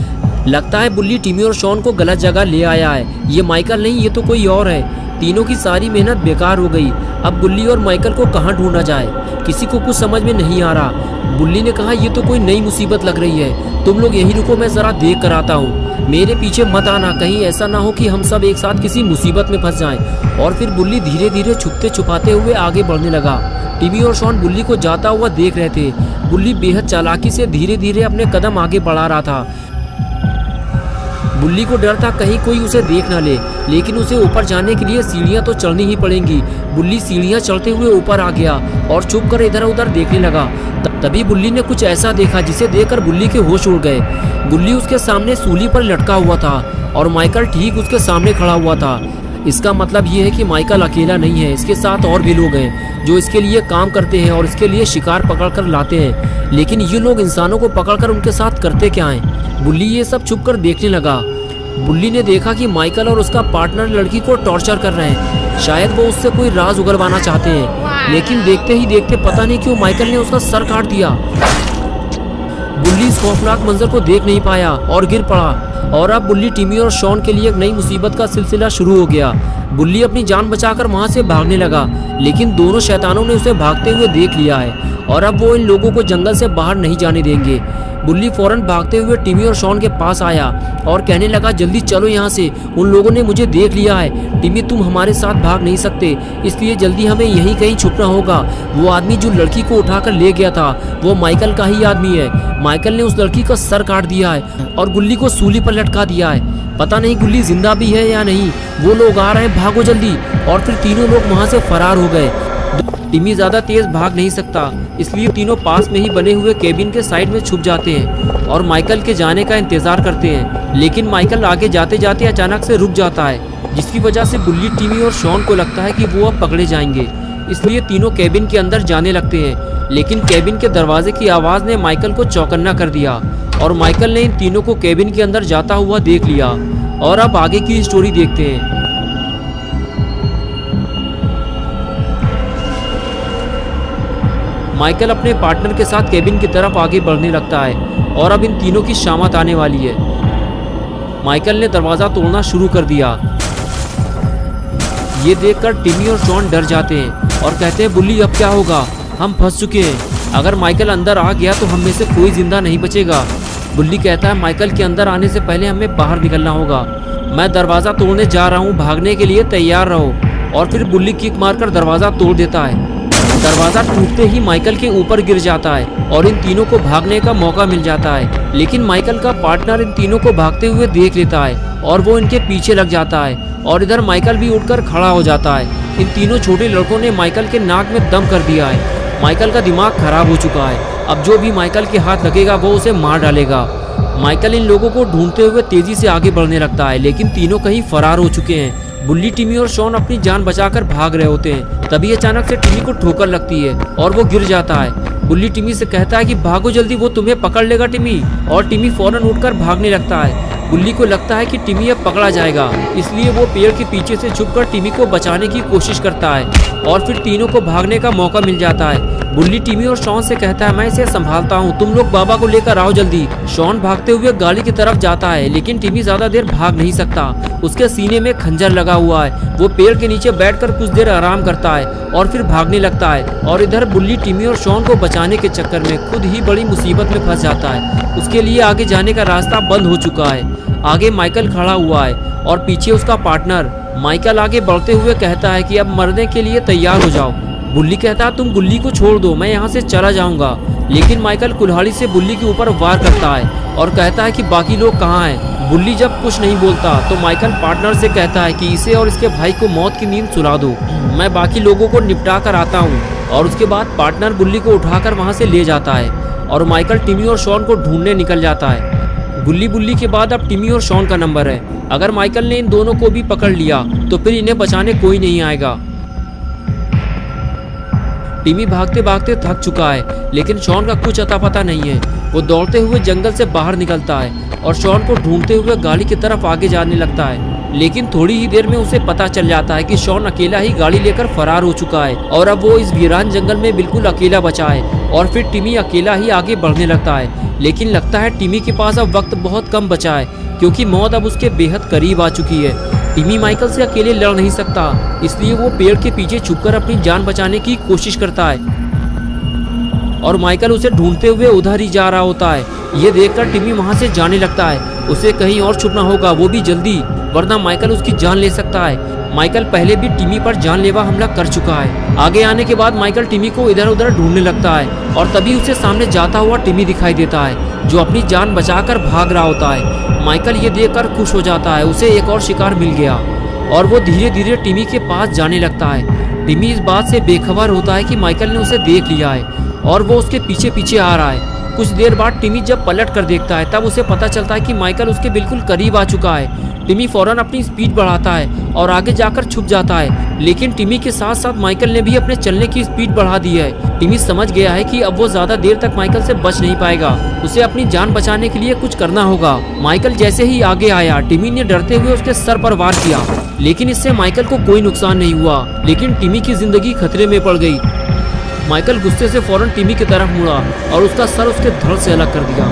लगता है बुल्ली टिमी और शॉन को गलत जगह ले आया है। ये माइकल नहीं, ये तो कोई और है। तीनों की सारी मेहनत बेकार हो गई। अब बुल्ली और माइकल को कहाँ ढूंढा जाए, किसी को कुछ समझ में नहीं आ रहा। बुल्ली ने कहा, ये तो कोई नई मुसीबत लग रही है, तुम लोग यहीं रुको, मैं जरा देख कर आता हूँ, मेरे पीछे मत आना, कहीं ऐसा ना हो कि हम सब एक साथ किसी मुसीबत में फंस जाएं। और फिर बुल्ली धीरे धीरे छुपते छुपाते हुए आगे बढ़ने लगा। टिमी और शॉन बुल्ली को जाता हुआ देख रहे थे। बुल्ली बेहद चालाकी से धीरे धीरे अपने कदम आगे बढ़ा रहा था। बुल्ली को डर था कहीं कोई उसे देख ना ले, लेकिन उसे ऊपर जाने के लिए सीढ़ियां तो चढ़नी ही पड़ेंगी। बुल्ली सीढ़ियां चढ़ते हुए ऊपर आ गया और चुप कर इधर उधर देखने लगा। तभी बुल्ली ने कुछ ऐसा देखा जिसे देखकर बुल्ली के होश उड़ गए। बुल्ली उसके सामने सूली पर लटका हुआ था और माइकल ठीक उसके सामने खड़ा हुआ था। इसका मतलब ये है कि माइकल अकेला नहीं है, इसके साथ और भी लोग हैं जो इसके लिए काम करते हैं और इसके लिए शिकार पकड़ कर लाते हैं। लेकिन ये लोग इंसानों को पकड़कर उनके साथ करते क्या हैं? बुल्ली ये सब छुप कर देखने लगा। बुल्ली ने देखा कि माइकल और उसका पार्टनर लड़की को टॉर्चर कर रहे हैं। शायद वो उससे कोई राज उगलवाना चाहते हैं, लेकिन देखते ही देखते पता नहीं क्यों माइकल ने उसका सर काट दिया। बुल्ली इस खौफनाक मंजर को देख नहीं पाया और गिर पड़ा। और अब बुल्ली, टिमी और शॉन के लिए एक नई मुसीबत का सिलसिला शुरू हो गया। बुल्ली अपनी जान बचाकर वहां से भागने लगा, लेकिन दोनों शैतानों ने उसे भागते हुए देख लिया है और अब वो इन लोगों को जंगल से बाहर नहीं जाने देंगे। बुल्ली फौरन भागते हुए टिमी और शॉन के पास आया और कहने लगा, जल्दी चलो यहाँ से, उन लोगों ने मुझे देख लिया है। टिमी, तुम हमारे साथ भाग नहीं सकते, इसलिए जल्दी हमें यहीं कहीं छुपना होगा। वो आदमी जो लड़की को उठाकर ले गया था वो माइकल का ही आदमी है। माइकल ने उस लड़की का सर काट दिया है और गुल्ली को सूली पर लटका दिया है। पता नहीं गुल्ली जिंदा भी है या नहीं। वो लोग आ रहे हैं, भागो जल्दी। और फिर तीनों लोग वहाँ से फरार हो गए। टिमी ज्यादा तेज भाग नहीं सकता, इसलिए तीनों पास में ही बने हुए केबिन के साइड में छुप जाते हैं और माइकल के जाने का इंतजार करते हैं। लेकिन माइकल आगे जाते जाते अचानक से रुक जाता है, जिसकी वजह से बुल्ली, टिमी और शॉन को लगता है कि वो अब पकड़े जाएंगे। इसलिए तीनों केबिन के अंदर जाने लगते हैं, लेकिन केबिन के दरवाजे की आवाज़ ने माइकल को चौकन्ना कर दिया और माइकल ने इन तीनों को केबिन के अंदर जाता हुआ देख लिया। और अब आगे की स्टोरी देखते हैं। माइकल अपने पार्टनर के साथ केबिन की तरफ आगे बढ़ने लगता है और अब इन तीनों की शामत आने वाली है। माइकल ने दरवाज़ा तोड़ना शुरू कर दिया। ये देखकर टिमी और शॉन डर जाते हैं और कहते हैं, बुल्ली अब क्या होगा, हम फंस चुके हैं। अगर माइकल अंदर आ गया तो हम में से कोई जिंदा नहीं बचेगा। बुल्ली कहता है, माइकल के अंदर आने से पहले हमें बाहर निकलना होगा। मैं दरवाज़ा तोड़ने जा रहा हूँ, भागने के लिए तैयार रहो। और फिर बुल्ली किक मारकर दरवाज़ा तोड़ देता है। दरवाज़ा टूटते ही माइकल के ऊपर गिर जाता है और इन तीनों को भागने का मौका मिल जाता है। लेकिन माइकल का पार्टनर इन तीनों को भागते हुए देख लेता है और वो इनके पीछे लग जाता है और इधर माइकल भी उठकर खड़ा हो जाता है। इन तीनों छोटे लड़कों ने माइकल के नाक में दम कर दिया है। माइकल का दिमाग खराब हो चुका है। अब जो भी माइकल के हाथ लगेगा वो उसे मार डालेगा। माइकल इन लोगों को ढूंढते हुए तेजी से आगे बढ़ने लगता है, लेकिन तीनों कहीं फरार हो चुके हैं बुल्ली, टिमी और शॉन अपनी जान बचाकर भाग रहे होते हैं। तभी अचानक से टिमी को ठोकर लगती है और वो गिर जाता है। बुल्ली टिमी से कहता है कि भागो जल्दी, वो तुम्हें पकड़ लेगा टिमी। और टिमी फौरन उठकर भागने लगता है। बुल्ली को लगता है कि टिमी अब पकड़ा जाएगा, इसलिए वो पेड़ के पीछे से छुपकर टिमी को बचाने की कोशिश करता है और फिर तीनों को भागने का मौका मिल जाता है। बुल्ली टिमी और शॉन से कहता है मैं इसे संभालता हूँ, तुम लोग बाबा को लेकर आओ जल्दी। शॉन भागते हुए गाड़ी की तरफ जाता है, लेकिन टिमी ज्यादा देर भाग नहीं सकता। उसके सीने में खंजर लगा हुआ है। वो पेड़ के नीचे बैठकर कुछ देर आराम करता है और फिर भागने लगता है। और इधर बुल्ली टिमी और शॉन को बचाने के चक्कर में खुद ही बड़ी मुसीबत में फंस जाता है। उसके लिए आगे जाने का रास्ता बंद हो चुका है। आगे माइकल खड़ा हुआ है और पीछे उसका पार्टनर। माइकल आगे बढ़ते हुए कहता है कि अब मरने के लिए तैयार हो जाओ। बुल्ली कहता है तुम गुल्ली को छोड़ दो, मैं यहाँ से चला जाऊंगा। लेकिन माइकल कुल्हाड़ी से बुल्ली के ऊपर वार करता है और कहता है कि बाकी लोग कहाँ हैं। बुल्ली जब कुछ नहीं बोलता तो माइकल पार्टनर से कहता है कि इसे और इसके भाई को मौत की नींद सुला दो, मैं बाकी लोगों को निपटा कर आता हूँ। और उसके बाद पार्टनर बुल्ली को उठाकर वहाँ से ले जाता है और माइकल टिमी और शॉन को ढूंढने निकल जाता है। गुल्ली बुल्ली के बाद अब टिमी और शॉन का नंबर है। अगर माइकल ने इन दोनों को भी पकड़ लिया तो फिर इन्हें बचाने कोई नहीं आएगा। टिमी भागते भागते थक चुका है, लेकिन शॉन का कुछ अता पता नहीं है। वो दौड़ते हुए जंगल से बाहर निकलता है और शॉन को ढूंढते हुए गाड़ी की तरफ आगे जाने लगता है। लेकिन थोड़ी ही देर में उसे पता चल जाता है कि शॉन अकेला ही गाड़ी लेकर फरार हो चुका है और अब वो इस वीरान जंगल में बिल्कुल अकेला बचा है। और फिर टिमी अकेला ही आगे बढ़ने लगता है, लेकिन लगता है टिमी के पास अब वक्त बहुत कम बचा है, क्योंकि मौत अब उसके बेहद करीब आ चुकी है। टिमी माइकल से अकेले लड़ नहीं सकता, इसलिए वो पेड़ के पीछे छुपकर अपनी जान बचाने की कोशिश करता है और माइकल उसे ढूंढते हुए उधर ही जा रहा होता है। ये देखकर टिमी वहां से जाने लगता है। उसे कहीं और छुपना होगा, वो भी जल्दी, वरना माइकल उसकी जान ले सकता है। माइकल पहले भी टिमी पर जानलेवा हमला कर चुका है। आगे आने के बाद माइकल टिमी को इधर उधर ढूंढने लगता है और तभी उसे सामने जाता हुआ टिमी दिखाई देता है, जो अपनी जान बचाकर भाग रहा होता है। माइकल ये देखकर खुश हो जाता है, उसे एक और शिकार मिल गया और वो धीरे धीरे टिमी के पास जाने लगता है। टिमी इस बात से बेखबर होता है कि माइकल ने उसे देख लिया है और वो उसके पीछे पीछे आ रहा है। कुछ देर बाद टिमी जब पलट कर देखता है तब उसे पता चलता है कि माइकल उसके बिल्कुल करीब आ चुका है। टिमी फौरन अपनी स्पीड बढ़ाता है और आगे जाकर छुप जाता है, लेकिन टिमी के साथ साथ माइकल ने भी अपने चलने की स्पीड बढ़ा दी है। टिमी समझ गया है कि अब वो ज्यादा देर तक माइकल से बच नहीं पाएगा, उसे अपनी जान बचाने के लिए कुछ करना होगा। माइकल जैसे ही आगे आया, टिमी ने डरते हुए उसके सर पर वार किया, लेकिन इससे माइकल को कोई नुकसान नहीं हुआ, लेकिन टिमी की जिंदगी खतरे में पड़ गई। माइकल गुस्से से फौरन टिमी की तरफ मुड़ा और उसका सर उसके धड़ से अलग कर दिया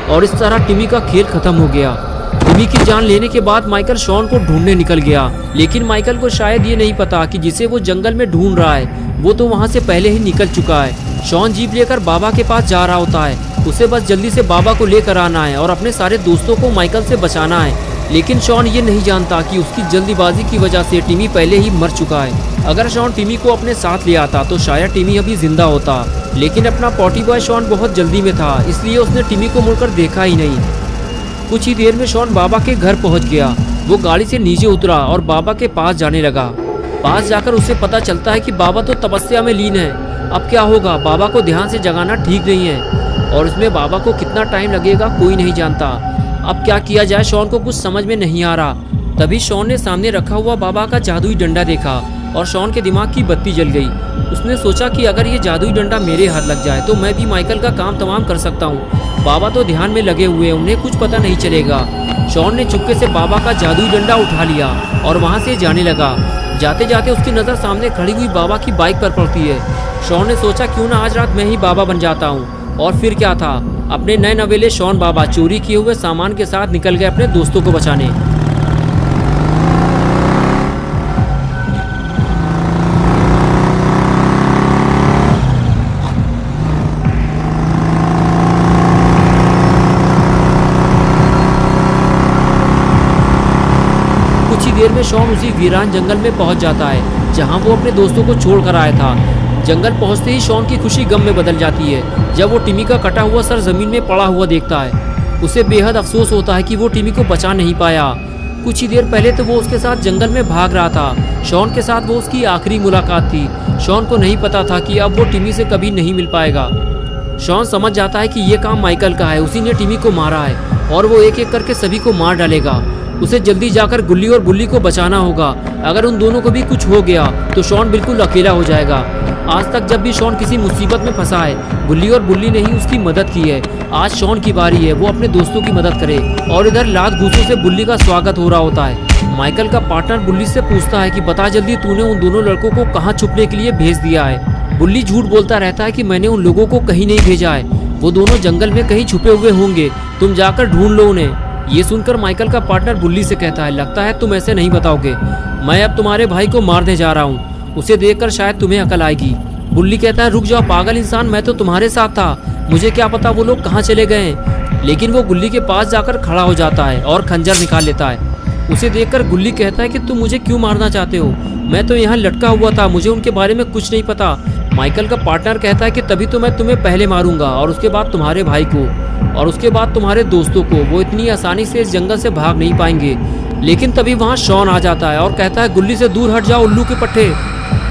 और इस तरह टिमी का खेल खत्म हो गया। टिमी की जान लेने के बाद माइकल शॉन को ढूंढने निकल गया, लेकिन माइकल को शायद ये नहीं पता कि जिसे वो जंगल में ढूंढ रहा है वो तो वहाँ से पहले ही निकल चुका है। शॉन जीप लेकर बाबा के पास जा रहा होता है, उसे बस जल्दी से बाबा को लेकर आना है और अपने सारे दोस्तों को माइकल से बचाना है। लेकिन शॉन ये नहीं जानता कि उसकी जल्दीबाजी की वजह से टिमी पहले ही मर चुका है। अगर शॉन टिमी को अपने साथ ले आता तो शायद टिमी अभी जिंदा होता, लेकिन अपना पॉटी बॉय शॉन बहुत जल्दी में था, इसलिए उसने टिमी को मुड़कर देखा ही नहीं। कुछ ही देर में शॉन बाबा के घर पहुंच गया। वो गाड़ी से नीचे उतरा और बाबा के पास जाने लगा। पास जाकर उसे पता चलता है कि बाबा तो तपस्या में लीन है। अब क्या होगा, बाबा को ध्यान से जगाना ठीक नहीं है और इसमें बाबा को कितना टाइम लगेगा कोई नहीं जानता। अब क्या किया जाए, शॉन को कुछ समझ में नहीं आ रहा। तभी शॉन ने सामने रखा हुआ बाबा का जादुई डंडा देखा और शॉन के दिमाग की बत्ती जल गई। उसने सोचा कि अगर ये जादुई डंडा मेरे हाथ लग जाए तो मैं भी माइकल का काम तमाम कर सकता हूँ। बाबा तो ध्यान में लगे हुए, उन्हें कुछ पता नहीं चलेगा। शॉन ने चुपके से बाबा का जादुई डंडा उठा लिया और वहाँ से जाने लगा। जाते जाते उसकी नज़र सामने खड़ी हुई बाबा की बाइक पर पड़ती है। शॉन ने सोचा क्यों ना आज रात मैं ही बाबा बन जाता हूँ। और फिर क्या था, अपने नए नवेले शॉन बाबा चोरी किए हुए सामान के साथ निकल गए अपने दोस्तों को बचाने। कुछ ही देर में शॉन उसी वीरान जंगल में पहुंच जाता है जहां वो अपने दोस्तों को छोड़ कर आया था। जंगल पहुंचते ही शॉन की खुशी गम में बदल जाती है जब वो टिमी का कटा हुआ सर जमीन में पड़ा हुआ देखता है। उसे बेहद अफसोस होता है कि वो टिमी को बचा नहीं पाया। कुछ ही देर पहले तो वो उसके साथ जंगल में भाग रहा था। शॉन के साथ वो उसकी आखिरी मुलाकात थी। शॉन को नहीं पता था कि अब वो टिमी से कभी नहीं मिल पाएगा। शॉन समझ जाता है कि ये काम माइकल का है, उसी ने टिमी को मारा है और वो एक एक करके सभी को मार डालेगा। उसे जल्दी जाकर गुल्ली और बुल्ली को बचाना होगा। अगर उन दोनों को भी कुछ हो गया तो शॉन बिल्कुल अकेला हो जाएगा। आज तक जब भी शॉन किसी मुसीबत में फंसा है, गुल्ली और बुल्ली ने ही उसकी मदद की है। आज शॉन की बारी है वो अपने दोस्तों की मदद करे। और इधर लात घूंसों से बुल्ली का स्वागत हो रहा होता है। माइकल का पार्टनर बुल्ली से पूछता है कि बता जल्दी, तूने उन दोनों लड़कों को कहाँ छुपने के लिए भेज दिया है। बुल्ली झूठ बोलता रहता है कि मैंने उन लोगों को कहीं नहीं भेजा है, वो दोनों जंगल में कहीं छुपे हुए होंगे, तुम जाकर ढूंढ लो उन्हें। ये सुनकर माइकल का पार्टनर बुल्ली से कहता है, लगता है तुम ऐसे नहीं बताओगे, मैं अब तुम्हारे भाई को मारने जा रहा हूँ, उसे देखकर शायद तुम्हें अकल आएगी। बुल्ली कहता है, रुक जाओ पागल इंसान, मैं तो तुम्हारे साथ था, मुझे क्या पता वो लोग कहाँ चले गए हैं। लेकिन वो गुल्ली के पास जाकर खड़ा हो जाता है और खंजर निकाल लेता है। उसे देखकर गुल्ली कहता है कि तुम मुझे क्यों मारना चाहते हो, मैं तो यहाँ लटका हुआ था, मुझे उनके बारे में कुछ नहीं पता। माइकल का पार्टनर कहता है कि तभी तो मैं तुम्हें पहले मारूंगा और उसके बाद तुम्हारे भाई को और उसके बाद तुम्हारे दोस्तों को, वो इतनी आसानी से इस जंगल से भाग नहीं पाएंगे। लेकिन तभी वहाँ शॉन आ जाता है और कहता है, गुल्ली से दूर हट जाओ उल्लू के पट्टे,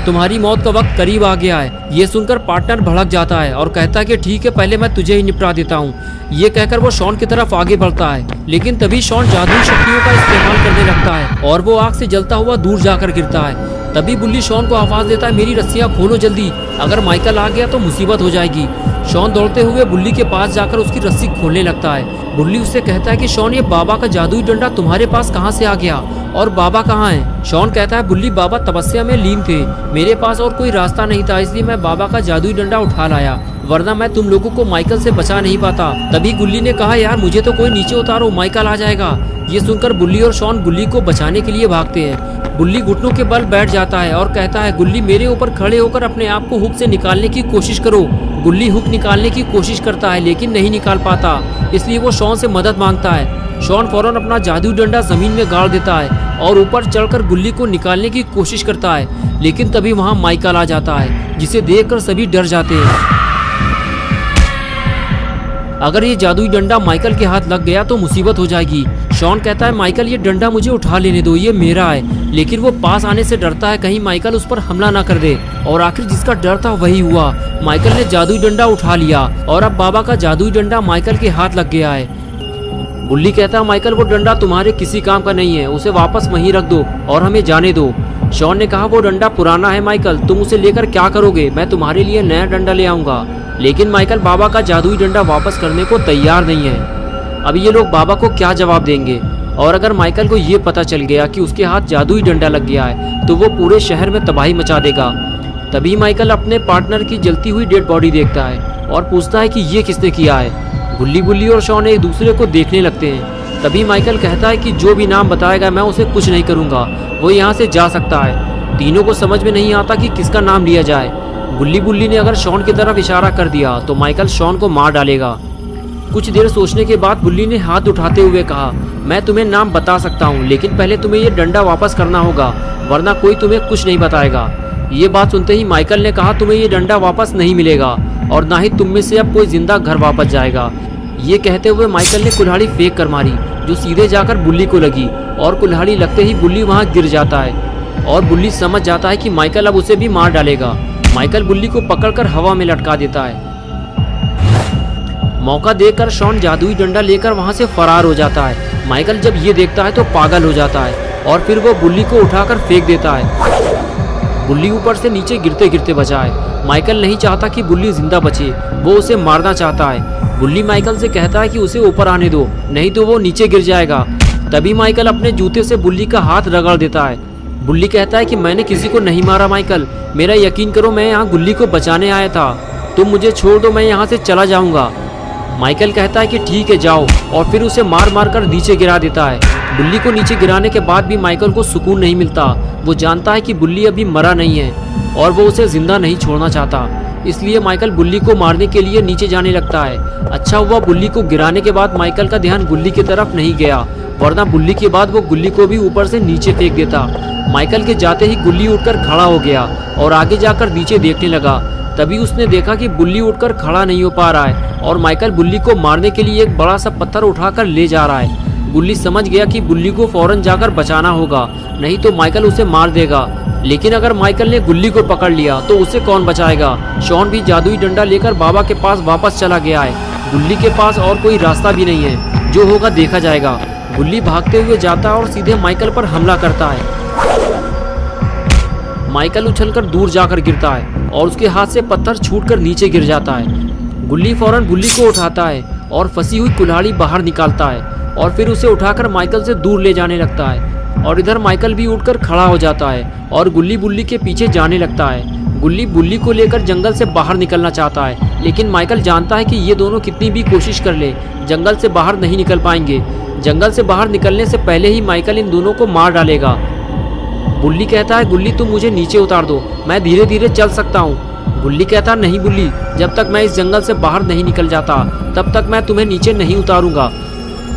तुम्हारी मौत का वक्त करीब आ गया है। ये सुनकर पार्टनर भड़क जाता है और कहता है कि ठीक है, पहले मैं तुझे ही निपटा देता हूँ। ये कहकर वो शॉन की तरफ आगे बढ़ता है, लेकिन तभी शॉन जादुई शक्तियों का इस्तेमाल करने लगता है और वो आग से जलता हुआ दूर जाकर गिरता है। तभी बुल्ली शॉन को आवाज देता है, मेरी रस्सियाँ खोलो जल्दी, अगर माइकल आ गया तो मुसीबत हो जाएगी। शॉन दौड़ते हुए बुल्ली के पास जाकर उसकी रस्सी खोलने लगता है। बुल्ली उससे कहता है कि शॉन, ये बाबा का जादुई डंडा तुम्हारे पास कहाँ से आ गया और बाबा कहाँ है। शॉन कहता है, बुल्ली बाबा तपस्या में लीन थे, मेरे पास और कोई रास्ता नहीं था, इसलिए मैं बाबा का जादुई डंडा उठा लाया, वरना मैं तुम लोगों को माइकल से बचा नहीं पाता। तभी गुल्ली ने कहा, यार मुझे तो कोई नीचे उतारो, माइकल आ जाएगा। ये सुनकर बुल्ली और शॉन गुल्ली को बचाने के लिए भागते हैं। बुल्ली घुटनों के बल बैठ जाता है और कहता है, गुल्ली मेरे ऊपर खड़े होकर अपने आप को हुक से निकालने की कोशिश करो। गुल्ली हुक निकालने की कोशिश करता है लेकिन नहीं निकाल पाता, इसलिए वो शॉन से मदद मांगता है। शॉन फौरन अपना जादुई डंडा जमीन में गाड़ देता है और ऊपर चढ़कर गुल्ली को निकालने की कोशिश करता है, लेकिन तभी वहाँ माइकल आ जाता है, जिसे देखकर सभी डर जाते हैं। अगर ये जादुई डंडा माइकल के हाथ लग गया तो मुसीबत हो जाएगी। शॉन कहता है, माइकल ये डंडा मुझे उठा लेने दो, ये मेरा है। लेकिन वो पास आने से डरता है कहीं माइकल उस पर हमला ना कर दे, और आखिर जिसका डर था वही हुआ। माइकल ने जादुई डंडा उठा लिया और अब बाबा का जादुई डंडा माइकल के हाथ लग गया है। बुल्ली कहता है, माइकल वो डंडा तुम्हारे किसी काम का नहीं है, उसे वापस वहीं रख दो और हमें जाने दो। शॉन ने कहा, वो डंडा पुराना है माइकल, तुम उसे लेकर क्या करोगे, मैं तुम्हारे लिए नया डंडा ले आऊंगा। लेकिन माइकल बाबा का जादुई डंडा वापस करने को तैयार नहीं है। अब ये लोग बाबा को क्या जवाब देंगे, और अगर माइकल को ये पता चल गया कि उसके हाथ जादुई डंडा लग गया है तो वो पूरे शहर में तबाही मचा देगा। तभी माइकल अपने पार्टनर की जलती हुई डेड बॉडी देखता है और पूछता है कि ये किसने किया है। बुल्ली और शॉन एक दूसरे को देखने लगते हैं। तभी माइकल कहता है कि जो भी नाम बताएगा मैं उसे कुछ नहीं करूँगा, वो यहाँ से जा सकता है। तीनों को समझ में नहीं आता कि किसका नाम लिया जाए। बुल्ली ने अगर शॉन की तरफ इशारा कर दिया तो माइकल शॉन को मार डालेगा। कुछ देर सोचने के बाद बुल्ली ने हाथ उठाते हुए कहा, मैं तुम्हें नाम बता सकता हूँ, लेकिन पहले तुम्हें ये डंडा वापस करना होगा, वरना कोई तुम्हें कुछ नहीं बताएगा। ये बात सुनते ही माइकल ने कहा, तुम्हें ये डंडा वापस नहीं मिलेगा और ना ही तुम में से अब कोई जिंदा घर वापस जाएगा। ये कहते हुए माइकल ने कुल्हाड़ी फेंक कर मारी, जो सीधे जाकर बुल्ली को लगी, और कुल्हाड़ी लगते ही बुल्ली वहाँ गिर जाता है और बुल्ली समझ जाता है कि माइकल अब उसे भी मार डालेगा। माइकल बुल्ली को पकड़कर हवा में लटका देता है। मौका देखकर शॉन जादुई डंडा लेकर वहां से फरार हो जाता है। माइकल जब ये देखता है तो पागल हो जाता है और फिर वो बुल्ली को उठाकर फेंक देता है। बुल्ली ऊपर से नीचे गिरते गिरते बचा है। माइकल नहीं चाहता कि बुल्ली जिंदा बचे, वो उसे मारना चाहता है। बुल्ली माइकल से कहता है कि उसे ऊपर आने दो, नहीं तो वो नीचे गिर जाएगा। तभी माइकल अपने जूते से बुल्ली का हाथ रगड़ देता है। बुल्ली कहता है कि मैंने किसी को नहीं मारा माइकल, मेरा यकीन करो, मैं यहाँ गुल्ली को बचाने आया था, तुम मुझे छोड़ दो, मैं यहाँ से चला जाऊँगा। माइकल कहता है कि ठीक है जाओ, और फिर उसे मार मार कर नीचे गिरा देता है। बुल्ली को नीचे गिराने के बाद भी माइकल को सुकून नहीं मिलता। वो जानता है कि बुल्ली अभी मरा नहीं है और वो उसे जिंदा नहीं छोड़ना चाहता, इसलिए माइकल बुल्ली को मारने के लिए नीचे जाने लगता है। अच्छा हुआ बुल्ली को गिराने के बाद माइकल का ध्यान गुल्ली की तरफ नहीं गया, वरना बुल्ली के बाद वो गुल्ली को भी ऊपर से नीचे फेंक देता। माइकल के जाते ही गुल्ली उठकर खड़ा हो गया और आगे जाकर नीचे देखने लगा। तभी उसने देखा कि बुल्ली उठकर खड़ा नहीं हो पा रहा है और माइकल बुल्ली को मारने के लिए एक बड़ा सा पत्थर उठाकर ले जा रहा है। गुल्ली समझ गया कि बुल्ली को फौरन जाकर बचाना होगा, नहीं तो माइकल उसे मार देगा। लेकिन अगर माइकल ने गुल्ली को पकड़ लिया तो उसे कौन बचाएगा। शॉन भी जादुई डंडा लेकर बाबा के पास वापस चला गया है। गुल्ली के पास और कोई रास्ता भी नहीं है, जो होगा देखा जाएगा। गुल्ली भागते हुए जाता है और सीधे माइकल पर हमला करता है। माइकल उछलकर दूर जाकर गिरता है और उसके हाथ से पत्थर छूटकर नीचे गिर जाता है। गुल्ली फौरन गुल्ली को उठाता है और फंसी हुई कुल्हाड़ी बाहर निकालता है और फिर उसे उठाकर माइकल से दूर ले जाने लगता है। और इधर माइकल भी उठकर खड़ा हो जाता है और गुल्ली बुल्ली के पीछे जाने लगता है। गुल्ली बुल्ली को लेकर जंगल से बाहर निकलना चाहता है, लेकिन माइकल जानता है कि ये दोनों कितनी भी कोशिश कर ले जंगल से बाहर नहीं निकल पाएंगे। जंगल से बाहर निकलने से पहले ही माइकल इन दोनों को मार डालेगा। बुल्ली कहता है, गुल्ली तुम मुझे नीचे उतार दो, मैं धीरे धीरे चल सकता हूँ। गुल्ली कहता है, नहीं बुल्ली, जब तक मैं इस जंगल से बाहर नहीं निकल जाता तब तक मैं तुम्हें नीचे नहीं उतारूंगा।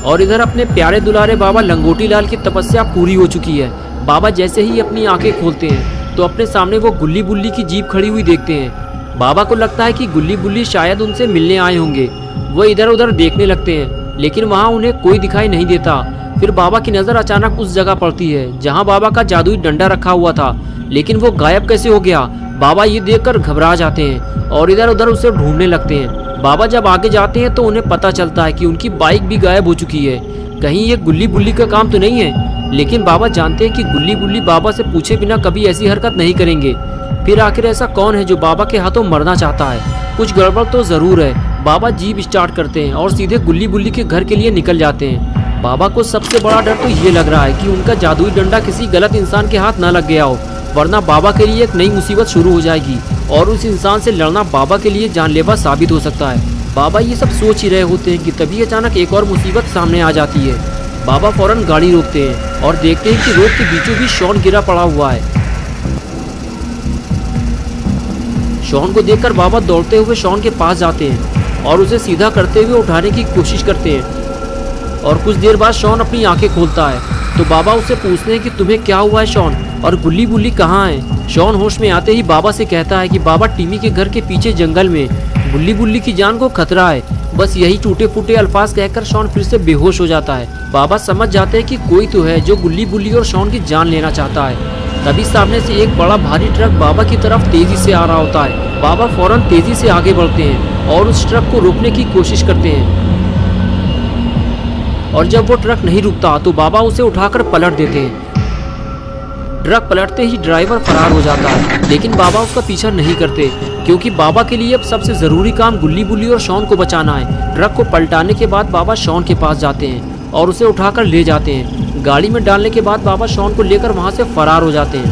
और इधर अपने प्यारे दुलारे बाबा लंगोटी लाल की तपस्या पूरी हो चुकी है। बाबा जैसे ही अपनी आंखें खोलते हैं तो अपने सामने वो गुल्ली बुल्ली की जीप खड़ी हुई देखते हैं। बाबा को लगता है कि गुल्ली बुल्ली शायद उनसे मिलने आए होंगे। वो इधर उधर देखने लगते हैं, लेकिन वहाँ उन्हें कोई दिखाई नहीं देता। फिर बाबा की नज़र अचानक उस जगह पड़ती है जहाँ बाबा का जादुई डंडा रखा हुआ था, लेकिन वो गायब कैसे हो गया। बाबा ये देखकर घबरा जाते हैं और इधर उधर उसे ढूंढने लगते हैं। बाबा जब आगे जाते हैं तो उन्हें पता चलता है कि उनकी बाइक भी गायब हो चुकी है। कहीं ये गुल्ली बुल्ली का काम तो नहीं है, लेकिन बाबा जानते हैं कि गुल्ली बुल्ली बाबा से पूछे बिना कभी ऐसी हरकत नहीं करेंगे। फिर आखिर ऐसा कौन है जो बाबा के हाथों मरना चाहता है? कुछ गड़बड़ तो जरूर है। बाबा जीप स्टार्ट करते हैं और सीधे गुल्ली बुल्ली के घर के लिए निकल जाते हैं। बाबा को सबसे बड़ा डर तो ये लग रहा है कि उनका जादुई डंडा किसी गलत इंसान के हाथ न लग गया हो, वरना बाबा के लिए एक नई मुसीबत शुरू हो जाएगी और उस इंसान से लड़ना बाबा के लिए जानलेवा साबित हो सकता है। बाबा ये सब सोच ही रहे होते हैं कि तभी अचानक एक और मुसीबत सामने आ जाती है। बाबा फौरन गाड़ी रोकते हैं और देखते हैं कि रोड के बीचों बीच शॉन गिरा पड़ा हुआ है। शॉन को देखकर बाबा दौड़ते हुए शॉन के पास जाते हैं और उसे सीधा करते हुए उठाने की कोशिश करते हैं। और कुछ देर बाद शॉन अपनी आंखें खोलता है तो बाबा उससे पूछते हैं कि तुम्हें क्या हुआ है शॉन, और गुल्ली बुल्ली कहाँ है। शॉन होश में आते ही बाबा से कहता है कि बाबा टिमी के घर के पीछे जंगल में गुल्ली बुल्ली की जान को खतरा है। बस यही टूटे फूटे अल्फाज कहकर शॉन फिर से बेहोश हो जाता है। बाबा समझ जाते हैं कि कोई तो है जो गुल्ली बुल्ली और शॉन की जान लेना चाहता है। तभी सामने से एक बड़ा भारी ट्रक बाबा की तरफ तेजी से आ रहा होता है। बाबा फौरन तेजी से आगे बढ़ते हैं और उस ट्रक को रोकने की कोशिश करते हैं, और जब वो ट्रक नहीं रुकता तो बाबा उसे उठाकर पलट देते हैं। ट्रक पलटते ही ड्राइवर फरार हो जाता है, लेकिन बाबा उसका पीछा नहीं करते क्योंकि बाबा के लिए अब सबसे जरूरी काम गुल्ली बुल्ली और शॉन को बचाना है। ट्रक को पलटाने के बाद बाबा शॉन के पास जाते हैं और उसे उठाकर ले जाते हैं। गाड़ी में डालने के बाद बाबा शॉन को लेकर वहां से फरार हो जाते हैं।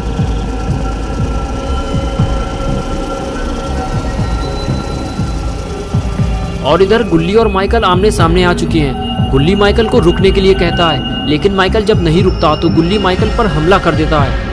और इधर गुल्ली और माइकल आमने सामने आ चुके हैं। गुल्ली माइकल को रुकने के लिए कहता है, लेकिन माइकल जब नहीं रुकता तो गुल्ली माइकल पर हमला कर देता है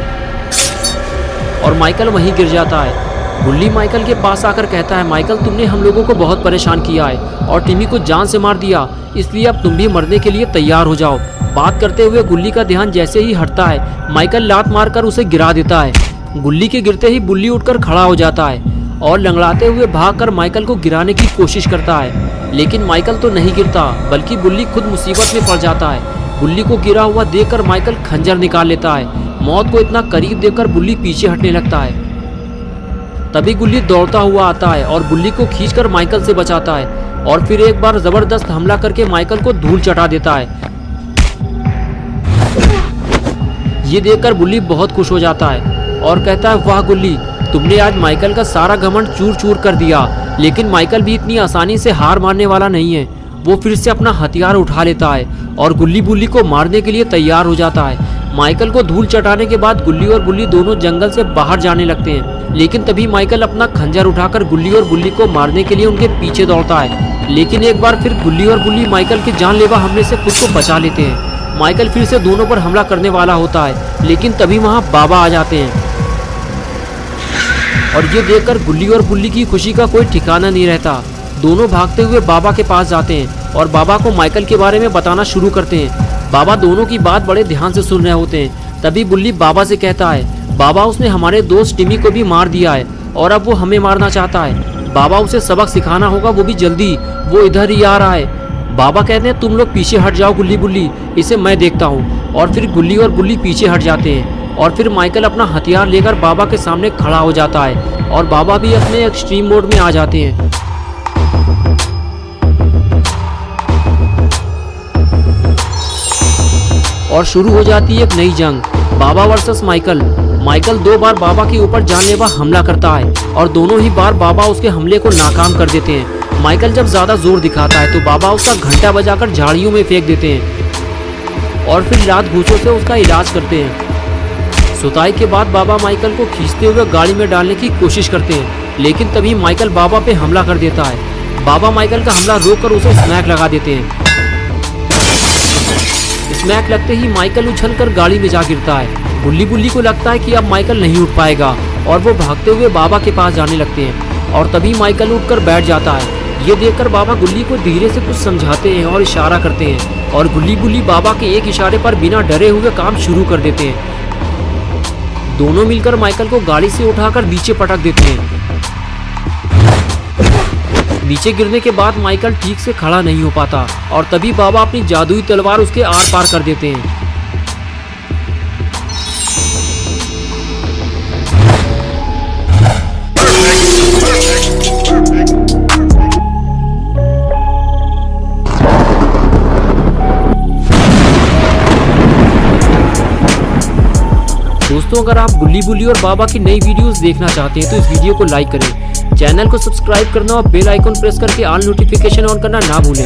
और माइकल वहीं गिर जाता है। गुल्ली माइकल के पास आकर कहता है, माइकल तुमने हम लोगों को बहुत परेशान किया है और टिमी को जान से मार दिया, इसलिए अब तुम भी मरने के लिए तैयार हो जाओ। बात करते हुए गुल्ली का ध्यान जैसे ही हटता है, माइकल लात मारकर उसे गिरा देता है। गुल्ली के गिरते ही बुल्ली उठकर खड़ा हो जाता है और लंगड़ाते हुए भागकर माइकल को गिराने की कोशिश करता है, लेकिन माइकल तो नहीं गिरता बल्कि बुल्ली खुद मुसीबत में पड़ जाता है। बुल्ली को गिरा हुआ देखकर माइकल खंजर निकाल लेता है। मौत को इतना करीब देखकर बुल्ली पीछे हटने लगता है। तभी गुल्ली दौड़ता हुआ आता है और बुल्ली को खींचकर माइकल से बचाता है और फिर एक बार जबरदस्त हमला करके माइकल को धूल चटा देता है। ये देखकर बुल्ली बहुत खुश हो जाता है और कहता है, वाह गुल्ली, तुमने आज माइकल का सारा घमंड चूर चूर कर दिया। लेकिन माइकल भी इतनी आसानी से हार मानने वाला नहीं है। वो फिर से अपना हथियार उठा लेता है और गुल्ली बुल्ली को मारने के लिए तैयार हो जाता है। माइकल को धूल चटाने के बाद गुल्ली और बुल्ली दोनों जंगल से बाहर जाने लगते हैं, लेकिन तभी माइकल अपना खंजर उठाकर गुल्ली और बुल्ली को मारने के लिए उनके पीछे दौड़ता है। लेकिन एक बार फिर गुल्ली और बुल्ली माइकल के जानलेवा हमले से खुद को बचा लेते हैं। माइकल फिर से दोनों पर हमला करने वाला होता है, लेकिन तभी वहाँ बाबा आ जाते हैं और ये देखकर गुल्ली और बुल्ली की खुशी का कोई ठिकाना नहीं रहता। दोनों भागते हुए बाबा के पास जाते हैं और बाबा को माइकल के बारे में बताना शुरू करते हैं। बाबा दोनों की बात बड़े ध्यान से सुन रहे होते हैं। तभी बुल्ली बाबा से कहता है, बाबा उसने हमारे दोस्त टिमी को भी मार दिया है और अब वो हमें मारना चाहता है। बाबा उसे सबक सिखाना होगा, वो भी जल्दी, वो इधर ही आ रहा है। बाबा कहते हैं, तुम लोग पीछे हट जाओ गुल्ली बुल्ली, इसे मैं देखता हूँ। और फिर गुल्ली और बुल्ली पीछे हट जाते हैं और फिर माइकल अपना हथियार लेकर बाबा के सामने खड़ा हो जाता है और बाबा भी अपने एक्सट्रीम मोड में आ जाते हैं। और शुरू हो जाती है एक नई जंग, बाबा वर्सेस माइकल। माइकल 2 बार बाबा के ऊपर जानलेवा हमला करता है और दोनों ही बार बाबा उसके हमले को नाकाम कर देते हैं। माइकल जब ज्यादा जोर दिखाता है तो बाबा उसका घंटा बजाकर झाड़ियों में फेंक देते हैं और फिर रात भूसों से उसका इलाज करते हैं। सुताई के बाद बाबा माइकल को खींचते हुए गाड़ी में डालने की कोशिश करते हैं, लेकिन तभी माइकल बाबा पे हमला कर देता है। बाबा माइकल का हमला रोककर उसे स्मैक लगा देते हैं। स्मैक लगते ही माइकल उछलकर गाड़ी में जा गिरता है। गुल्ली बुल्ली को लगता है कि अब माइकल नहीं उठ पाएगा और वो भागते हुए बाबा के पास जाने लगते हैं और तभी माइकल उठकर बैठ जाता है। ये देखकर बाबा गुल्ली को धीरे से कुछ समझाते हैं और इशारा करते हैं और गुल्ली बुल्ली बाबा के एक इशारे पर बिना डरे हुए काम शुरू कर देते हैं। दोनों मिलकर माइकल को गाड़ी से उठाकर नीचे पटक देते हैं। नीचे गिरने के बाद माइकल ठीक से खड़ा नहीं हो पाता और तभी बाबा अपनी जादुई तलवार उसके आर पार कर देते हैं। दोस्तों, अगर आप गुल्ली बुल्ली और बाबा की नई वीडियोस देखना चाहते हैं तो इस वीडियो को लाइक करें, चैनल को सब्सक्राइब करना और बेल आइकन प्रेस करके ऑल नोटिफिकेशन ऑन करना ना भूलें।